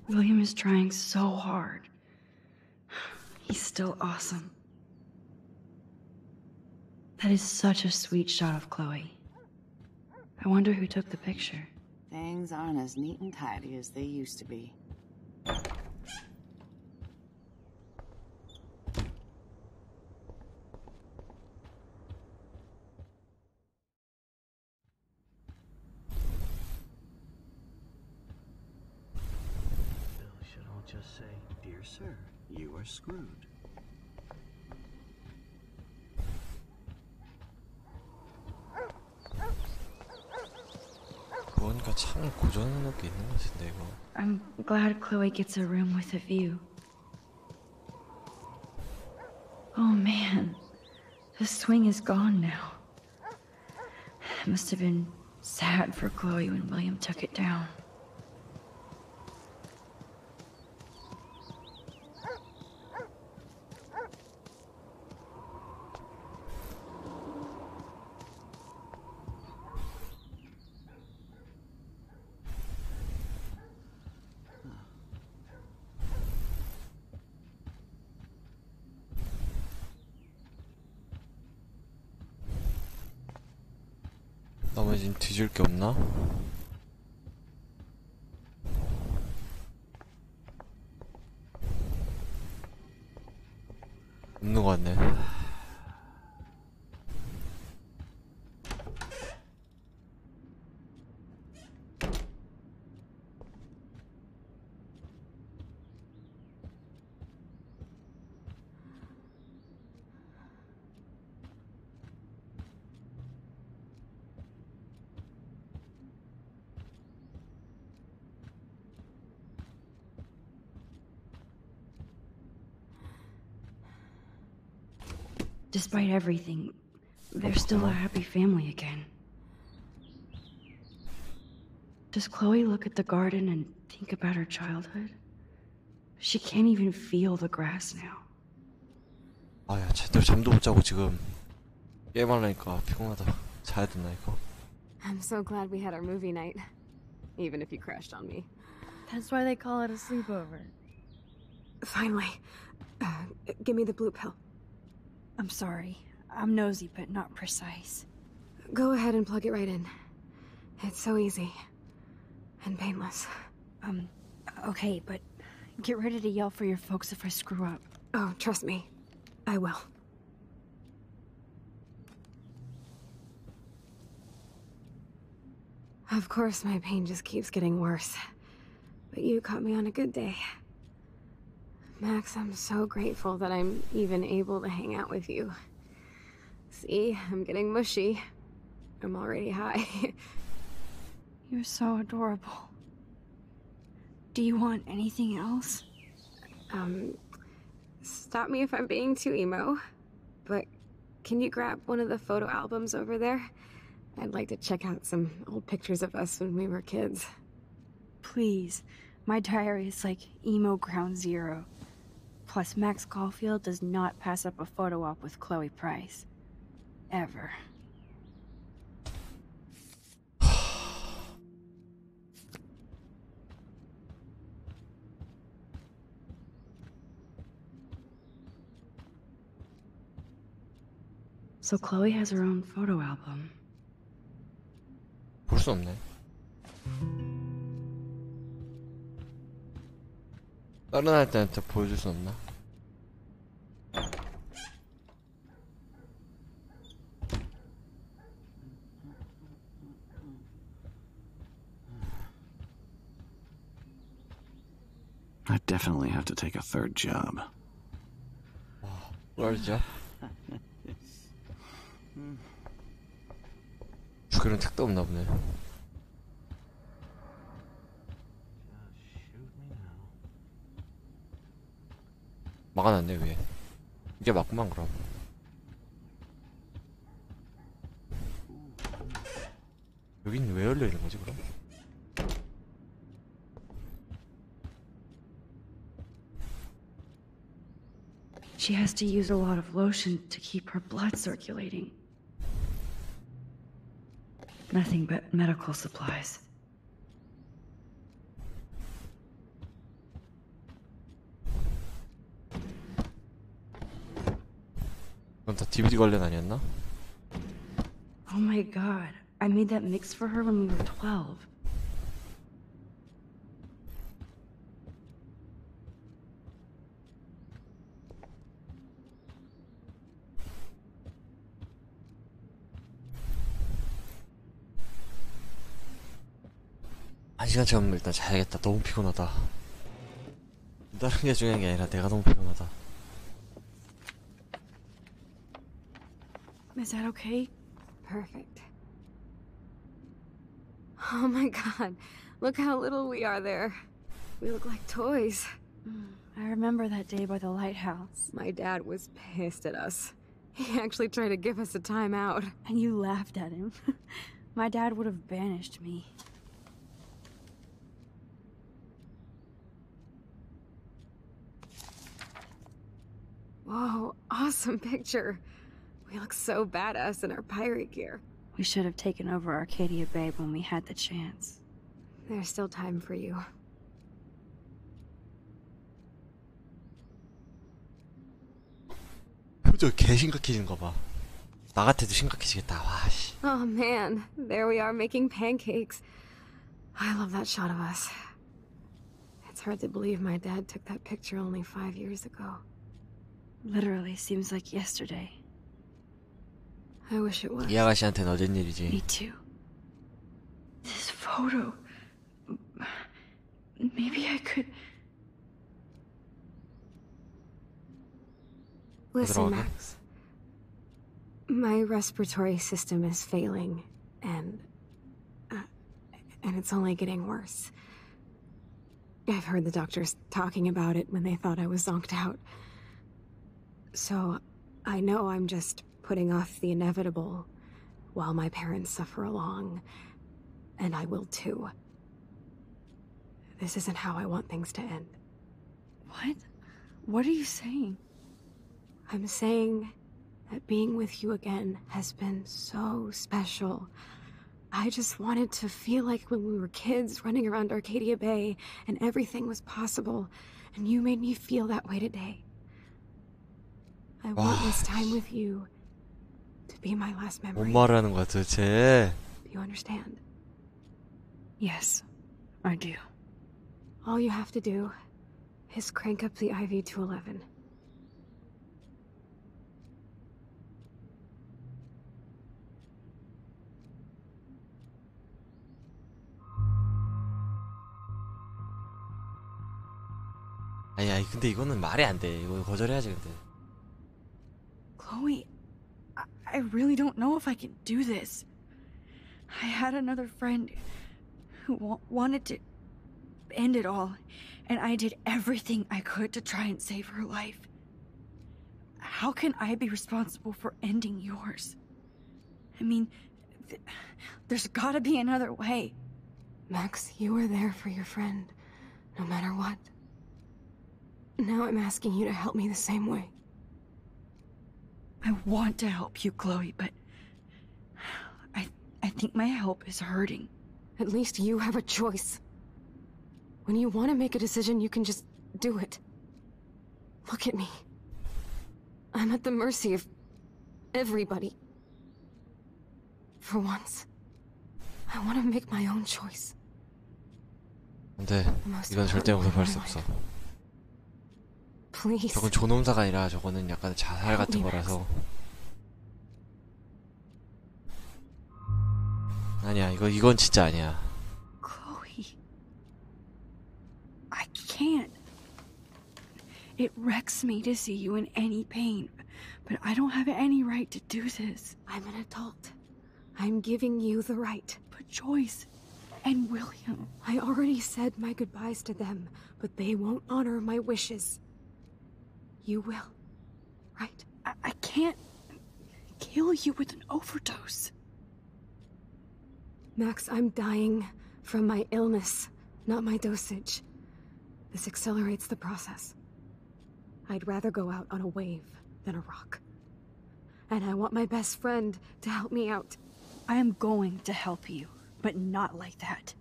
William is trying so hard. He's still awesome. That is such a sweet shot of Chloe. I wonder who took the picture. Things aren't as neat and tidy as they used to be. Bill should all just say, "Dear sir, you are screwed." 뭔가 창을 고정해놓은 게 있는 것 같은데 이거. I'm glad Chloe gets a room with a view. Oh man, the swing is gone now. It must have been sad for Chloe when William took it down. 나머진 뒤질 게 없나? Despite everything, they're still a happy family again. Does Chloe look at the garden and think about her childhood? She can't even feel the grass now. 아야, 제대로 잠도 못 자고 지금 게임하려니까 피곤하다. 자야 된다 이거. I'm so glad we had our movie night. Even if you crashed on me. That's why they call it a sleepover. Finally. Give me the blue pill. I'm sorry. I'm nosy, but not precise. Go ahead and plug it right in. It's so easy. And painless. Okay, but get ready to yell for your folks if I screw up. Oh, trust me. I will. Of course, my pain just keeps getting worse. But you caught me on a good day. Max, I'm so grateful that I'm even able to hang out with you. See, I'm getting mushy. I'm already high. You're so adorable. Do you want anything else? Stop me if I'm being too emo, but can you grab one of the photo albums over there? I'd like to check out some old pictures of us when we were kids. Please. My diary is like emo ground zero. Plus, Max Caulfield does not pass up a photo op with Chloe Price. Ever. So Chloe has her own photo album. 볼 수 없네. 다른 아이한테 보여줄 수 없나? I definitely have to take a third job. 뭐라지? 죽이는 택도 없나 보네. 막아놨네 왜? 이게 맞구만 그럼. 여긴 왜 열려 있는 거지 그럼? She has to use a lot of lotion to keep her blood circulating. Nothing but medical supplies. 그건 다 DVD 관련 아니었나? Oh my god, I made that mix for her when we were 12. 한 시간 채우면 일단 자야겠다. 너무 피곤하다. 다른 게 중요한 게 아니라 내가 너무 피곤하다. Is that okay? Perfect. Oh my god, look how little we are there. We look like toys. I remember that day by the lighthouse. My dad was pissed at us. He actually tried to give us a timeout. And you laughed at him. My dad would have banished me. Whoa, awesome picture. We look so badass in our pirate gear. We should have taken over Arcadia Bay when we had the chance. There's still time for you. 표정 개 심각해진 거 봐. 나 같아도 심각해지겠다. 와 씨. Oh man, there we are making pancakes. I love that shot of us. It's hard to believe my dad took that picture only 5 years ago. Literally seems like yesterday. I wish it was. 이 아가씨한테는 어쩐 Me 일이지? too. This photo. Maybe I could. Listen, 들어가게? Max. My respiratory system is failing, and it's only getting worse. I've heard the doctors talking about it when they thought I was zonked out. So, I know I'm just putting off the inevitable while my parents suffer along, and I will too. This isn't how I want things to end. What? What are you saying? I'm saying that being with you again has been so special. I just wanted to feel like when we were kids running around Arcadia Bay and everything was possible, and you made me feel that way today. I want this time with you to be my last memory. 뭔 말하는 거야 도대체? Do you understand? Yes, I do. All you have to do is crank up the IV to 11. 아니 근데 이거는 말이 안 돼. 이거 거절해야지 근데. Chloe, I really don't know if I can do this. I had another friend who wanted to end it all, and I did everything I could to try and save her life. How can I be responsible for ending yours? I mean, there's gotta be another way. Max, you were there for your friend, no matter what. Now I'm asking you to help me the same way. I want to help you, Chloe, but I think my help is hurting. At least you have a choice. When you want to make a decision, you can just do it. Look at me. I'm at the mercy of everybody. For once, I want to make my own choice. 근데 이건 절대 용서할 수 없어. Please. 저건 존엄사가 아니라 저거는 약간 자살 같은 거라서. 아니야 이건 진짜 아니야. Chloe, I can't. It wrecks me to see you in any pain, but I don't have any right to do this. I'm an adult. I'm giving you the right. But Joyce and William... I already said my goodbyes to them, but they won't honor my wishes. You will, right? I can't kill you with an overdose. Max, I'm dying from my illness, not my dosage. This accelerates the process. I'd rather go out on a wave than a rock. And I want my best friend to help me out. I am going to help you, but not like that.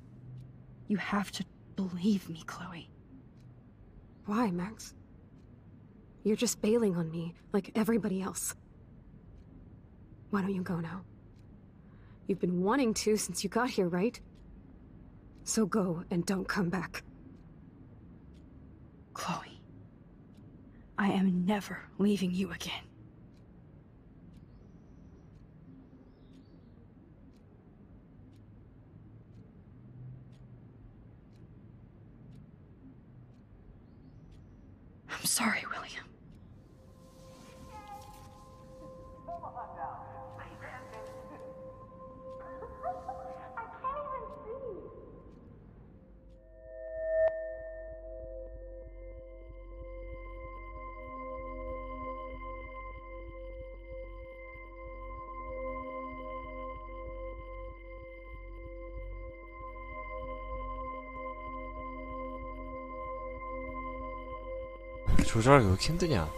You have to believe me, Chloe. Why, Max? You're just bailing on me, like everybody else. Why don't you go now? You've been wanting to since you got here, right? So go and don't come back. Chloe, I am never leaving you again. I'm sorry, William. 조절하기 왜 이렇게 힘드냐?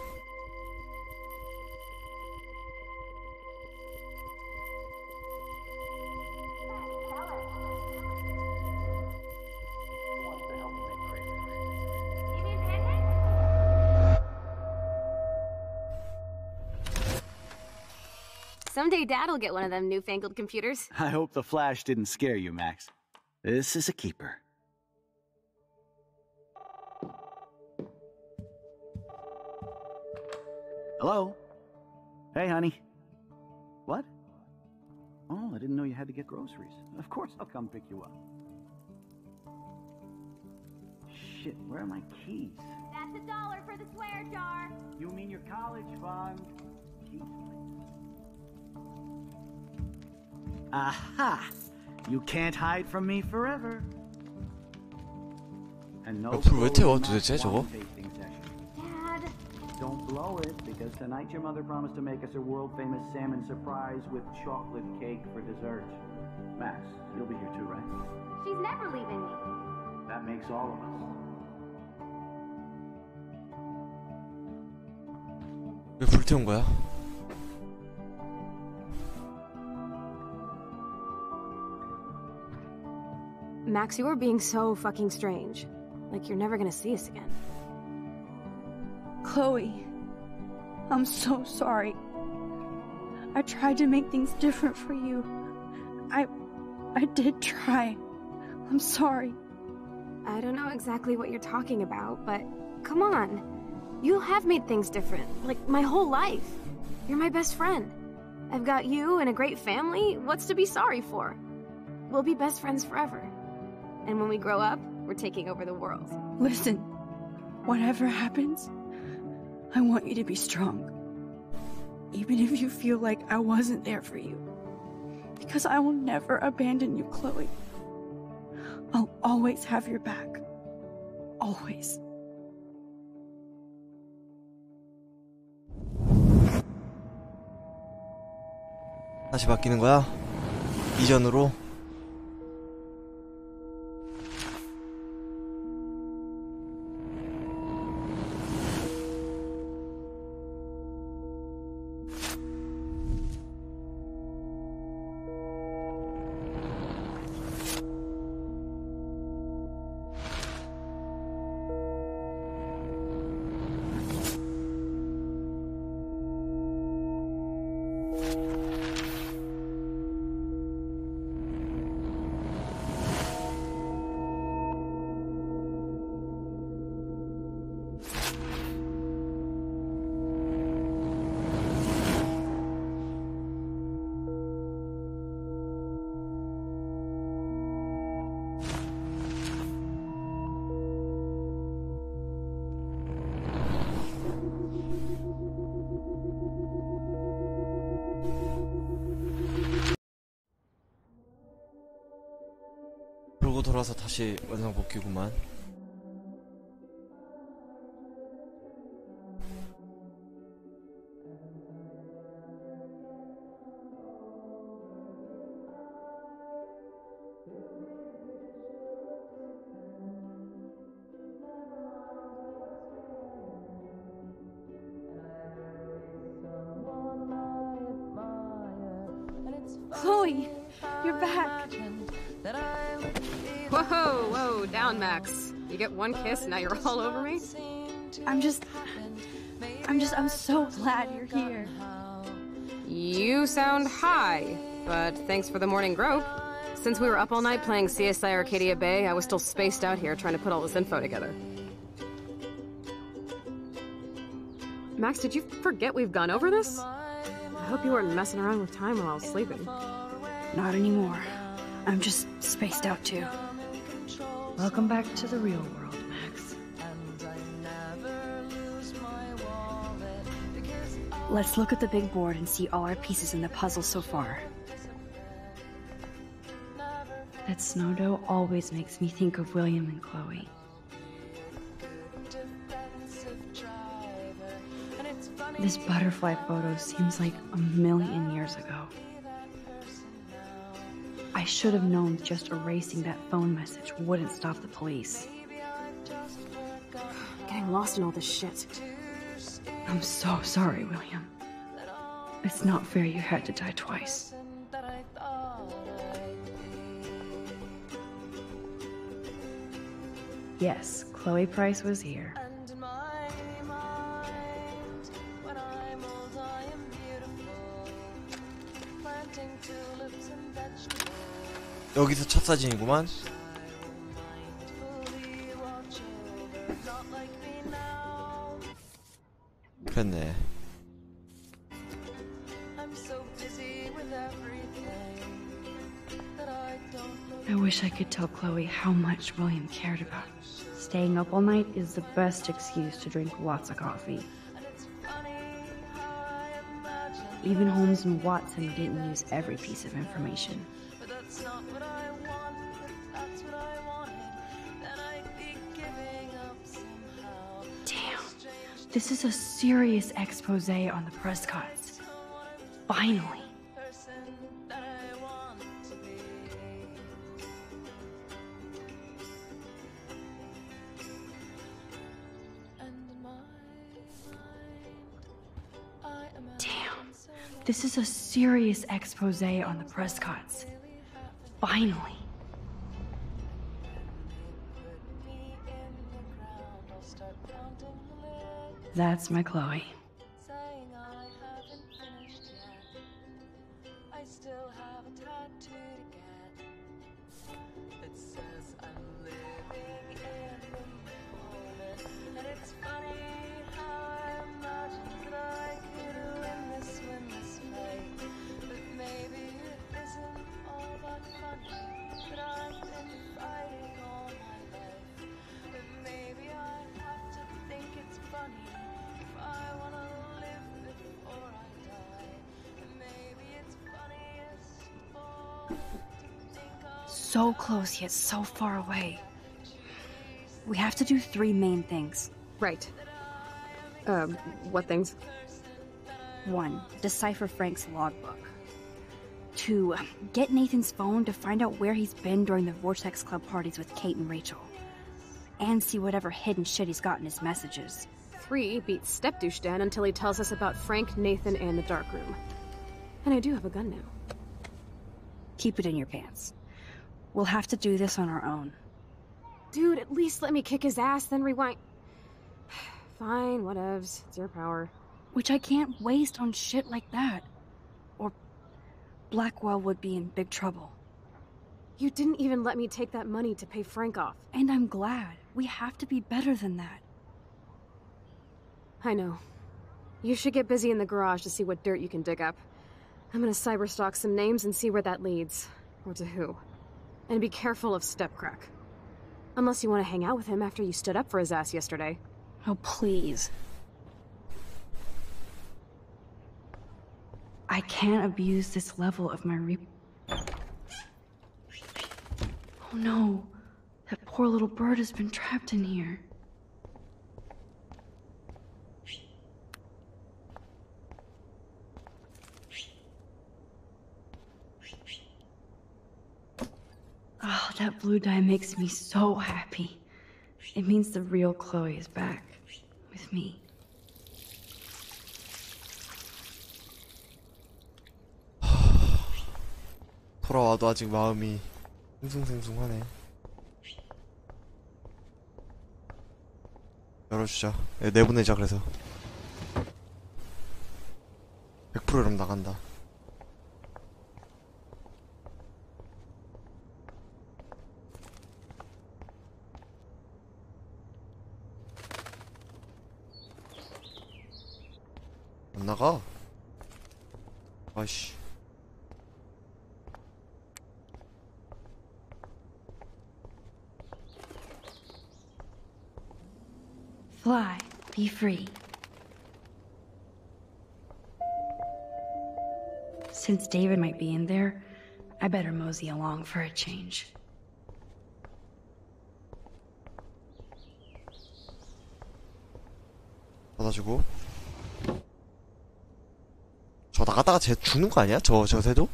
Someday Dad'll get one of them newfangled computers. I hope the flash didn't scare you, Max. This is a keeper. Hello? Hey, honey. What? Oh, I didn't know you had to get groceries. Of course I'll come pick you up. Shit, where are my keys? That's $1 for the swear jar. You mean your college fund? Keys, please. Aha! You can't hide from me forever. And no 불 왜 태워 도대체 저거? Dad, Don't blow it, because tonight your mother promised to make us a world-famous salmon surprise with chocolate cake for dessert. Max, you'll be here too, right? She's never leaving me. That makes all of us. 왜 불태운 거야? Max, you are being so fucking strange. Like you're never gonna see us again. Chloe, I'm so sorry. I tried to make things different for you. I did try. I'm sorry. I don't know exactly what you're talking about, but come on. You have made things different, like my whole life. You're my best friend. I've got you and a great family. What's to be sorry for? We'll be best friends forever. And when we grow up, we're taking over the world. Listen, whatever happens, I want you to be strong. Even if you feel like I wasn't there for you. Because I will never abandon you, Chloe. I'll always have your back. Always. 다시 바뀌는 거야? 이전으로? 그러고 돌아서 다시 원상복귀구만. Chloe, you're back. Whoa, whoa, down, Max. You get one kiss, now you're all over me? I'm so glad you're here. You sound high, but thanks for the morning grope. Since we were up all night playing CSI Arcadia Bay, I was still spaced out here trying to put all this info together. Max, did you forget we've gone over this? I hope you weren't messing around with time while I was sleeping. Not anymore. I'm just spaced out too. Welcome back to the real world, Max. Let's look at the big board and see all our pieces in the puzzle so far. That snow dough always makes me think of William and Chloe. This butterfly photo seems like a million years ago. I should have known just erasing that phone message wouldn't stop the police. Getting lost in all this shit. I'm so sorry, William. It's not fair you had to die twice. Yes, Chloe Price was here. 여기서 첫 사진이구만. 그랬네. I wish I could tell Chloe how much William cared about her. Staying up all night is the best excuse to drink lots of coffee. Even Holmes and Watson didn't use every piece of information. This is a serious expose on the Prescotts. Finally. Damn. This is a serious expose on the Prescotts. Finally. That's my Chloe. So close yet so far away. We have to do 3 main things. Right. What things? 1. Decipher Frank's logbook. 2. Get Nathan's phone to find out where he's been during the Vortex Club parties with Kate and Rachel. And see whatever hidden shit he's got in his messages. 3. Beat Stepdouche Dan until he tells us about Frank, Nathan, and the darkroom. And I do have a gun now. Keep it in your pants. We'll have to do this on our own. Dude, at least let me kick his ass, then rewind. Fine, whatevs. It's your power. Which I can't waste on shit like that. Or Blackwell would be in big trouble. You didn't even let me take that money to pay Frank off. And I'm glad. We have to be better than that. I know. You should get busy in the garage to see what dirt you can dig up. I'm gonna cyberstalk some names and see where that leads. Or to who. And be careful of Stepcrack. Unless you want to hang out with him after you stood up for his ass yesterday. Oh, please. I can't abuse this level of my Oh no. That poor little bird has been trapped in here. Oh, that blue dye makes me so happy. It means the real Chloe is back. With me. 돌아와도 아직 마음이 싱숭생숭하네. 열어주자. 내보내자 그래서. 100% 이러면 나간다. 안 나가. 아이씨. Fly. Be free. Since David might be in there, I better mosey along for a change. 받아주고. 저 나갔다가 쟤 죽는 거 아니야? 저 새도?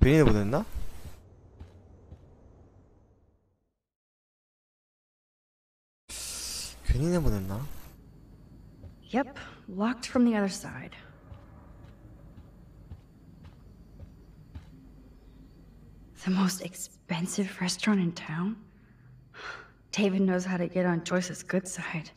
괜히 내보냈나? 괜히 내보냈나? Yep, locked from the other side. The most expensive restaurant in town? David knows how to get on Joyce's good side.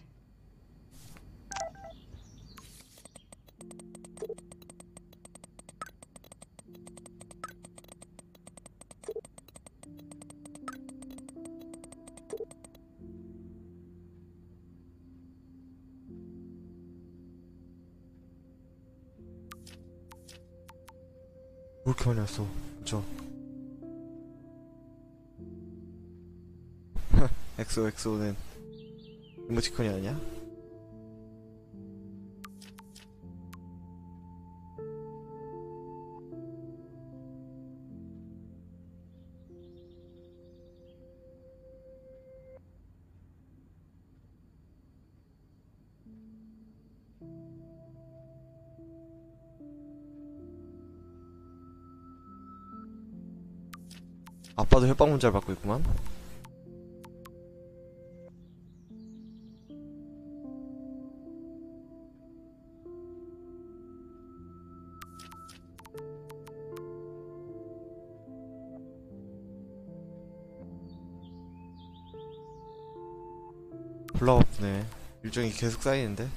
왜 이렇게 많이 왔어? 그쵸? 엑소는 이모티콘이 아니야? 아빠도 협박 문자를 받고 있구만. 졸라 바쁘네. 일정이 계속 쌓이는데.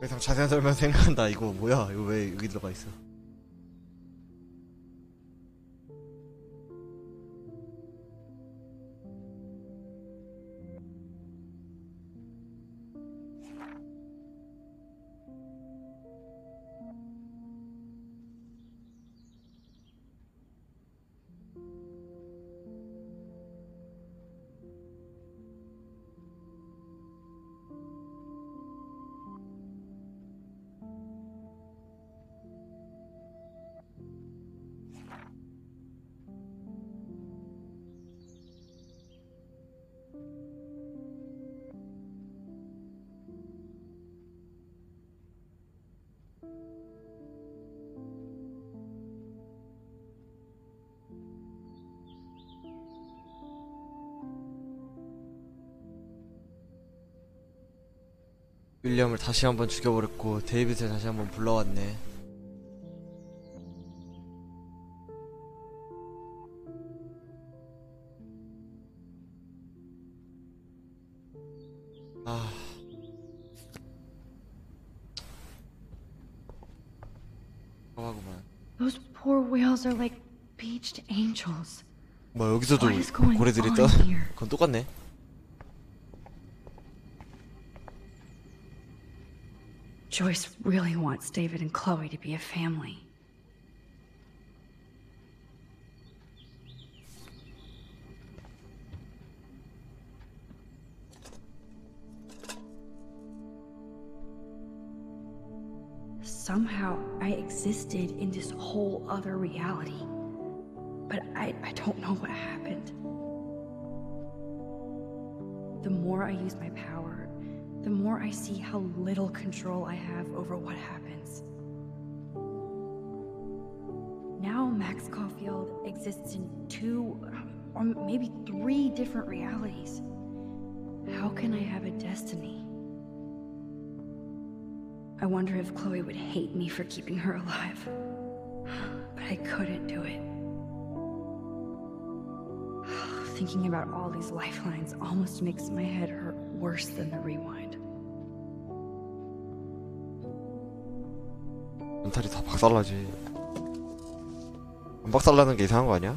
더 이상 자세한 설명 생각한다. 이거 뭐야? 이거 왜 여기 들어가 있어? 윌리엄을 다시 한번 죽여버렸고 데이빗을 다시 한번 불러왔네. 아... 하구만. Those poor whales are like beached angels. 뭐 여기서도 What is going 고래들이 on 떠? here? 그건 똑같네. Joyce really wants David and Chloe to be a family. Somehow I existed in this whole other reality. But I don't know what happened. The more I use my power, the more I see how little control I have over what happens. Now Max Caulfield exists in 2 or maybe 3 different realities. How can I have a destiny? I wonder if Chloe would hate me for keeping her alive. But I couldn't do it. Thinking about all these lifelines almost makes my head hurt worse than the rewind. 멘탈이 다 박살나지. 안 박살나는 게 이상한 거 아니야?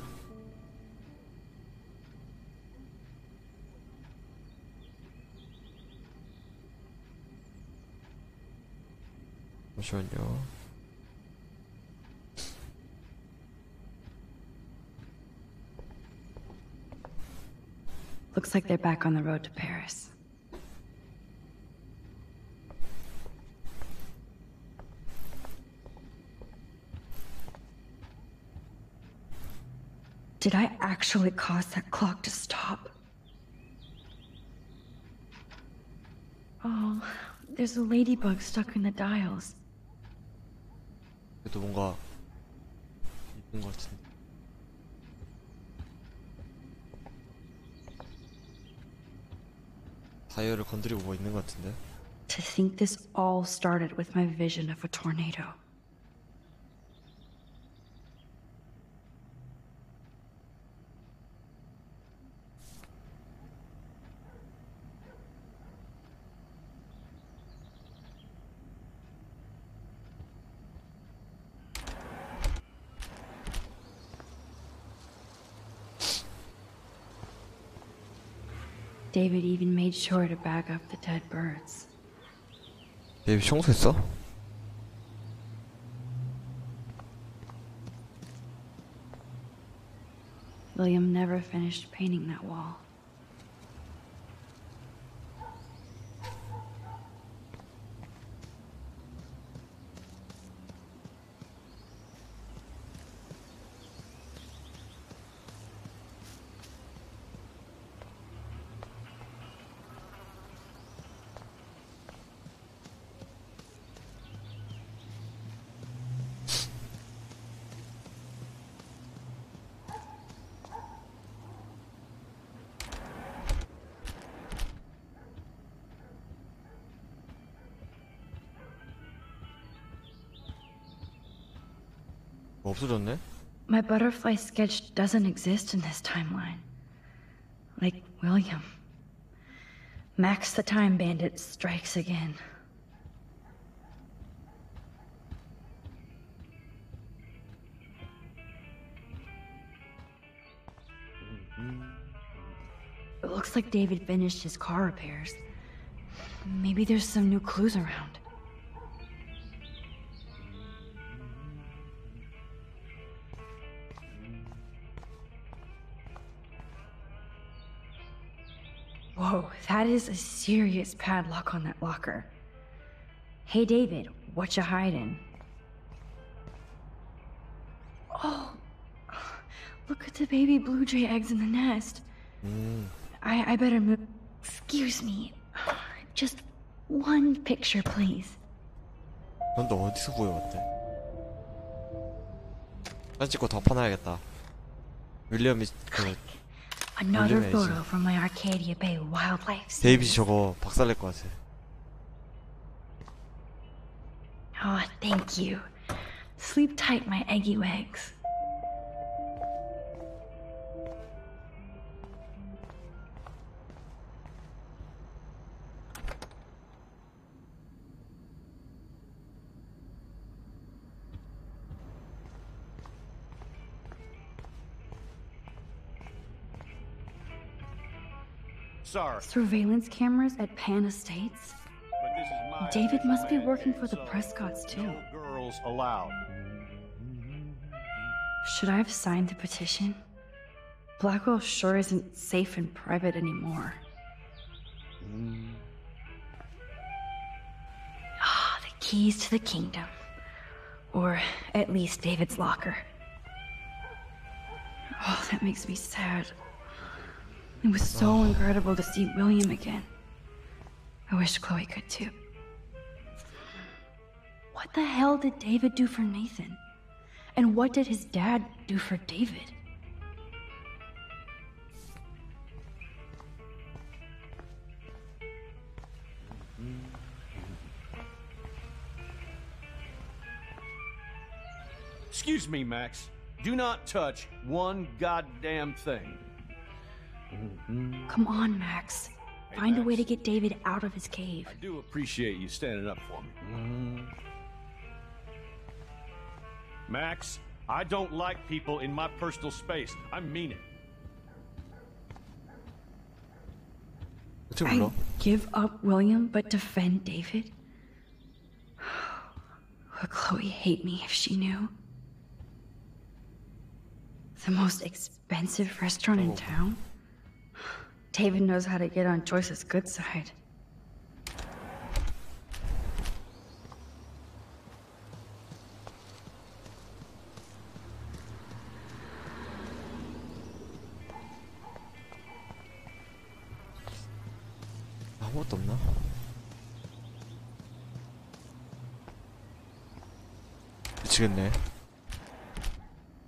잠시만요. Looks like they're back on the road to Paris. Did I actually cause that clock to stop? Oh, there's a ladybug stuck in the dials. 그래도 뭔가 있는 것 같은데. 다이얼을 건드리고 뭐 있는 것 같은데. To think this all started with my vision of a tornado. David even made sure to bag up the dead birds. 데이비 청소했어? William never finished painting that wall. 없어졌네? My butterfly sketch doesn't exist in this timeline. Like William. Max the Time Bandit strikes again. It looks like David finished his car repairs. Maybe there's some new clues around. Whoa, that is a serious padlock on that locker. Hey David, what you hiding? Oh, look at the baby blue jay eggs in the nest. I better move. Excuse me. Just one picture, please. 넌 너 어디서 구해왔대? 사진 찍고 덮어놔야겠다. 윌리엄이 그 Another 올려놔야지. photo from my Arcadia Bay wildlife scene. 데이비지 저거 박살낼 것 같아. Oh, thank you. Sleep tight, my eggy legs. Sorry, Surveillance cameras at Pan Estates? but this is my David official must be man working cave, for the so Prescotts, too. No girls allowed. Should I have signed the petition? Blackwell sure isn't safe and private anymore. Ah, the keys to the kingdom. Or at least David's locker. Oh, that makes me sad. It was so incredible to see William again. I wish Chloe could too. What the hell did David do for Nathan? And what did his dad do for David? Excuse me, Max. Do not touch one goddamn thing. Come on, Max. Hey, Find a way Max. to get David out of his cave. I do appreciate you standing up for me. Max, I don't like people in my personal space. I mean it. 어떻게 I 불러? give up William but defend David? Would Chloe hate me if she knew? The most expensive restaurant in town? David knows how to get on Joyce's good side. 아무것도 없나? 미치겠네.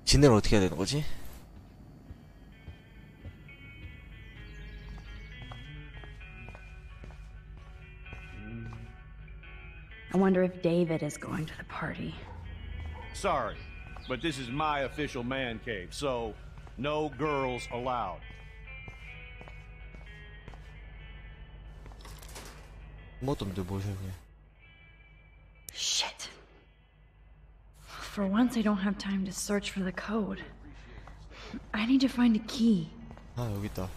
진해를 어떻게 해야 되는 거지? I wonder if David is going to the party. Sorry, but this is my official man cave, so no girls allowed. 아무것도 없는데 뭘 사용해? Shit. For once, I don't have time to search for the code. I need to find a key. 아 여기 있다.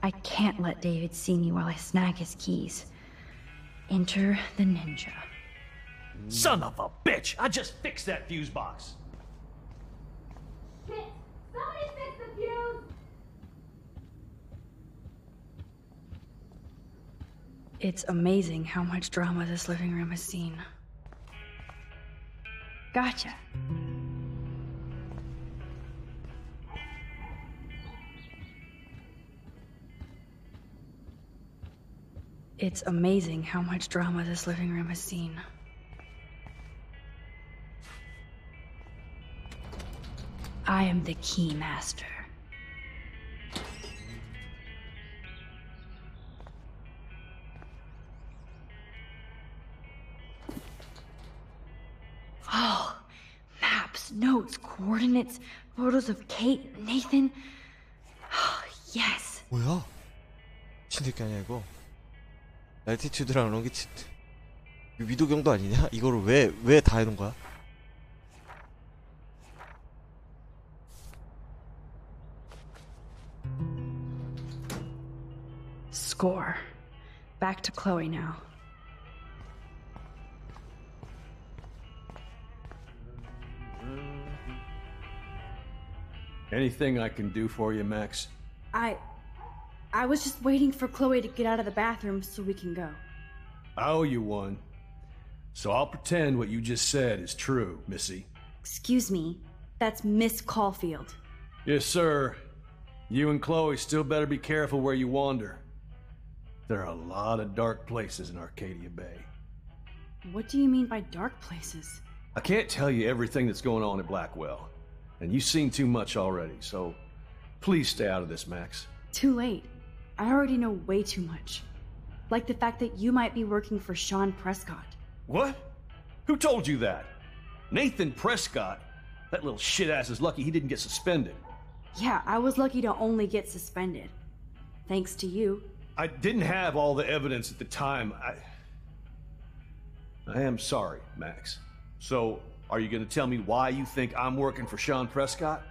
I can't let David see me while I snag his keys. Enter the ninja. Son of a bitch! I just fixed that fuse box. Shit! Somebody fix the fuse! It's amazing how much drama this living room has seen. Gotcha. It's amazing how much drama this living room has seen. I am the key master. Oh, maps, notes, coordinates, photos of Kate, Nathan. Oh, yes. 뭐야? 미친새끼 아니야 이거? 알티튜드랑 롱기튜드 이거 위도경도 아니냐? 이거를 왜 다 해놓은 거야? Score. Back to Chloe now. Anything I can do for you, Max? I was just waiting for Chloe to get out of the bathroom so we can go. I owe you one. So I'll pretend what you just said is true, Missy. Excuse me, that's Miss Caulfield. Yes, sir. You and Chloe still better be careful where you wander. There are a lot of dark places in Arcadia Bay. What do you mean by dark places? I can't tell you everything that's going on at Blackwell, and you've seen too much already, so please stay out of this, Max. Too late. I already know way too much. Like the fact that you might be working for Sean Prescott. What? Who told you that? Nathan Prescott? That little shit-ass is lucky he didn't get suspended. Yeah, I was lucky to only get suspended. Thanks to you. I didn't have all the evidence at the time. I am sorry, Max. So, are you gonna tell me why you think I'm working for Sean Prescott?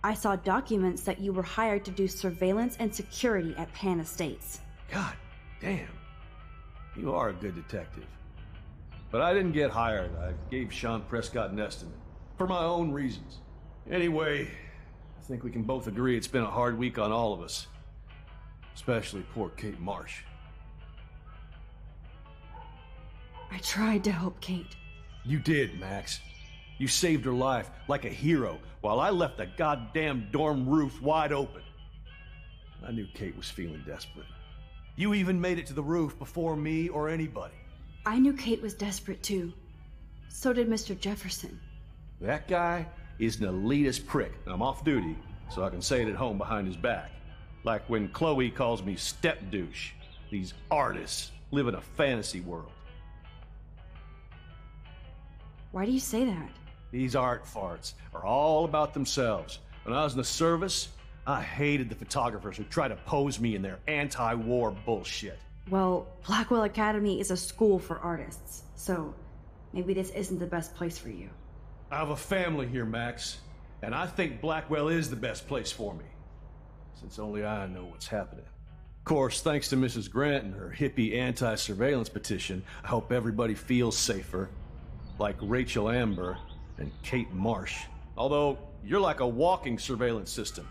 I saw documents that you were hired to do surveillance and security at Pan Estates. God damn. You are a good detective. But I didn't get hired. I gave Sean Prescott an estimate. For my own reasons. Anyway, I think we can both agree it's been a hard week on all of us. Especially poor Kate Marsh. I tried to help Kate. You did, Max. You saved her life like a hero while I left the goddamn dorm roof wide open. I knew Kate was feeling desperate. You even made it to the roof before me or anybody. I knew Kate was desperate too. So did Mr. Jefferson. That guy is an elitist prick, and I'm off duty, so I can say it at home behind his back. Like when Chloe calls me step douche. These artists live in a fantasy world. Why do you say that? These art farts are all about themselves. When I was in the service, I hated the photographers who try to pose me in their anti-war bullshit. Well, Blackwell Academy is a school for artists, so maybe this isn't the best place for you. I have a family here, Max, and I think Blackwell is the best place for me, since only I know what's happening. Of course, thanks to Mrs. Grant and her hippie anti-surveillance petition, I hope everybody feels safer, like Rachel Amber and Kate Marsh. Although, you're like a walking surveillance system.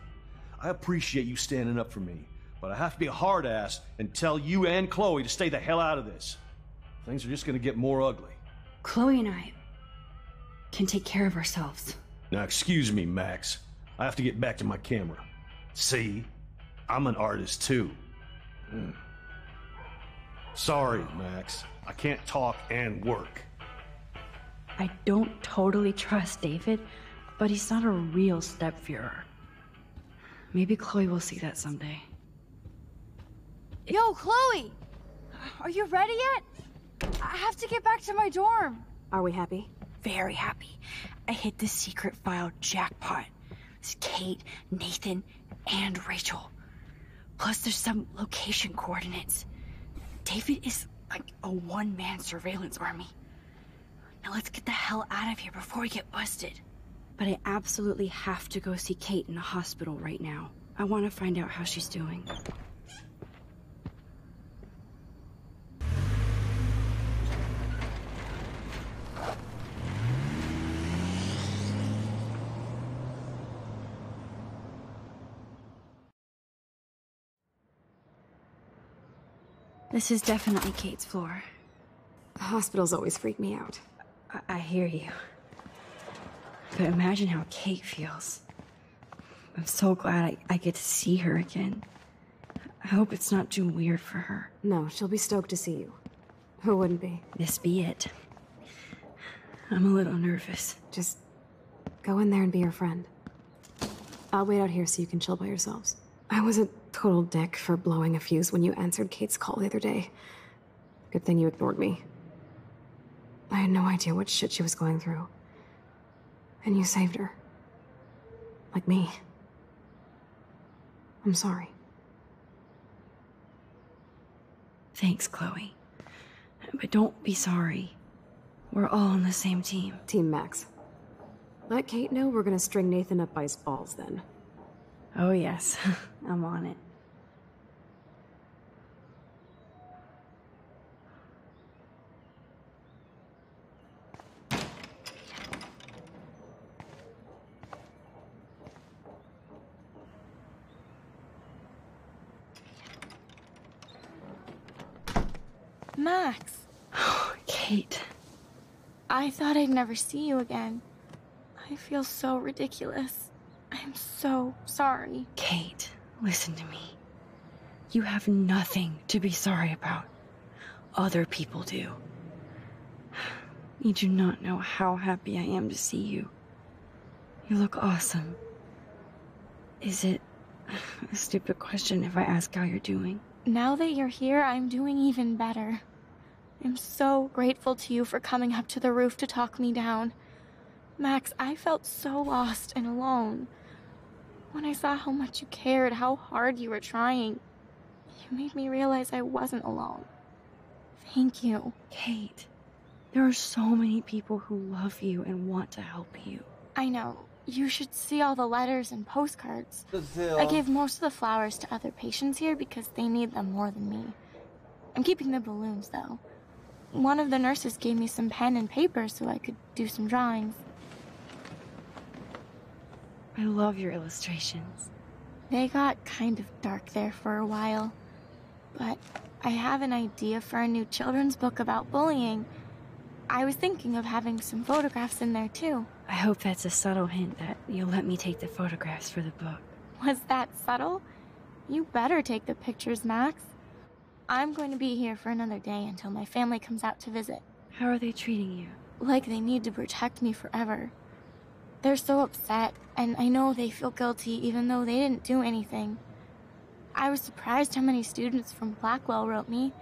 I appreciate you standing up for me, but I have to be a hard ass and tell you and Chloe to stay the hell out of this. Things are just gonna get more ugly. Chloe and I can take care of ourselves. Now, excuse me, Max. I have to get back to my camera. See? I'm an artist, too. Sorry, Max. I can't talk and work. I don't totally trust David, but he's not a real stepfuhrer. Maybe Chloe will see that someday. Yo, Chloe! Are you ready yet? I have to get back to my dorm. Are we happy? Very happy. I hit the secret file jackpot. It's Kate, Nathan, and Rachel. Plus there's some location coordinates. David is like a one-man surveillance army. Now let's get the hell out of here before we get busted. But I absolutely have to go see Kate in the hospital right now. I want to find out how she's doing. This is definitely Kate's floor. Hospitals always freak me out. I hear you. But imagine how Kate feels. I'm so glad I get to see her again. I hope it's not too weird for her. No, she'll be stoked to see you. Who wouldn't be? This be it. I'm a little nervous. Just go in there and be your friend. I'll wait out here so you can chill by yourselves. I was a total dick for blowing a fuse when you answered Kate's call the other day. Good thing you ignored me. I had no idea what shit she was going through. And you saved her. Like me. I'm sorry. Thanks, Chloe. But don't be sorry. We're all on the same team. Team Max. Let Kate know we're gonna string Nathan up by his balls then. Oh yes, I'm on it. Max. Kate. I thought I'd never see you again. I feel so ridiculous. I'm so sorry. Kate, listen to me. You have nothing to be sorry about. Other people do. You do not know how happy I am to see you. You look awesome. Is it a stupid question if I ask how you're doing? Now that you're here, I'm doing even better. I'm so grateful to you for coming up to the roof to talk me down. Max, I felt so lost and alone. When I saw how much you cared, how hard you were trying, you made me realize I wasn't alone. Thank you. Kate, there are so many people who love you and want to help you. I know. You should see all the letters and postcards. I gave most of the flowers to other patients here because they need them more than me. I'm keeping the balloons, though. One of the nurses gave me some pen and paper so I could do some drawings. I love your illustrations. They got kind of dark there for a while. But I have an idea for a new children's book about bullying. I was thinking of having some photographs in there, too. I hope that's a subtle hint that you'll let me take the photographs for the book. Was that subtle? You better take the pictures, Max. I'm going to be here for another day until my family comes out to visit. How are they treating you? Like they need to protect me forever. They're so upset, and I know they feel guilty even though they didn't do anything. I was surprised how many students from Blackwell wrote me.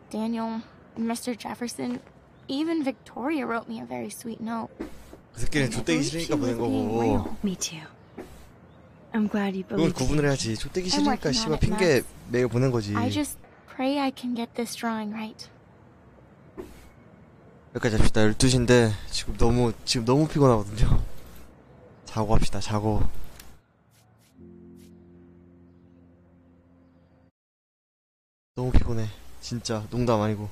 Daniel, Mr. Jefferson, even Victoria wrote me a very sweet note. 그 새끼는 족대기 싫으니까 보낸 거고. Me too. I'm glad you 그걸 believe 구분을 해야지. 족대기 싫으니까 씨발 핑계 매일 보낸 거지. I just pray I can get this drawing right. 여기까지 합시다. 12시인데 지금 너무 피곤하거든요. 자고 합시다. 자고. 너무 피곤해. 진짜 농담 아니고.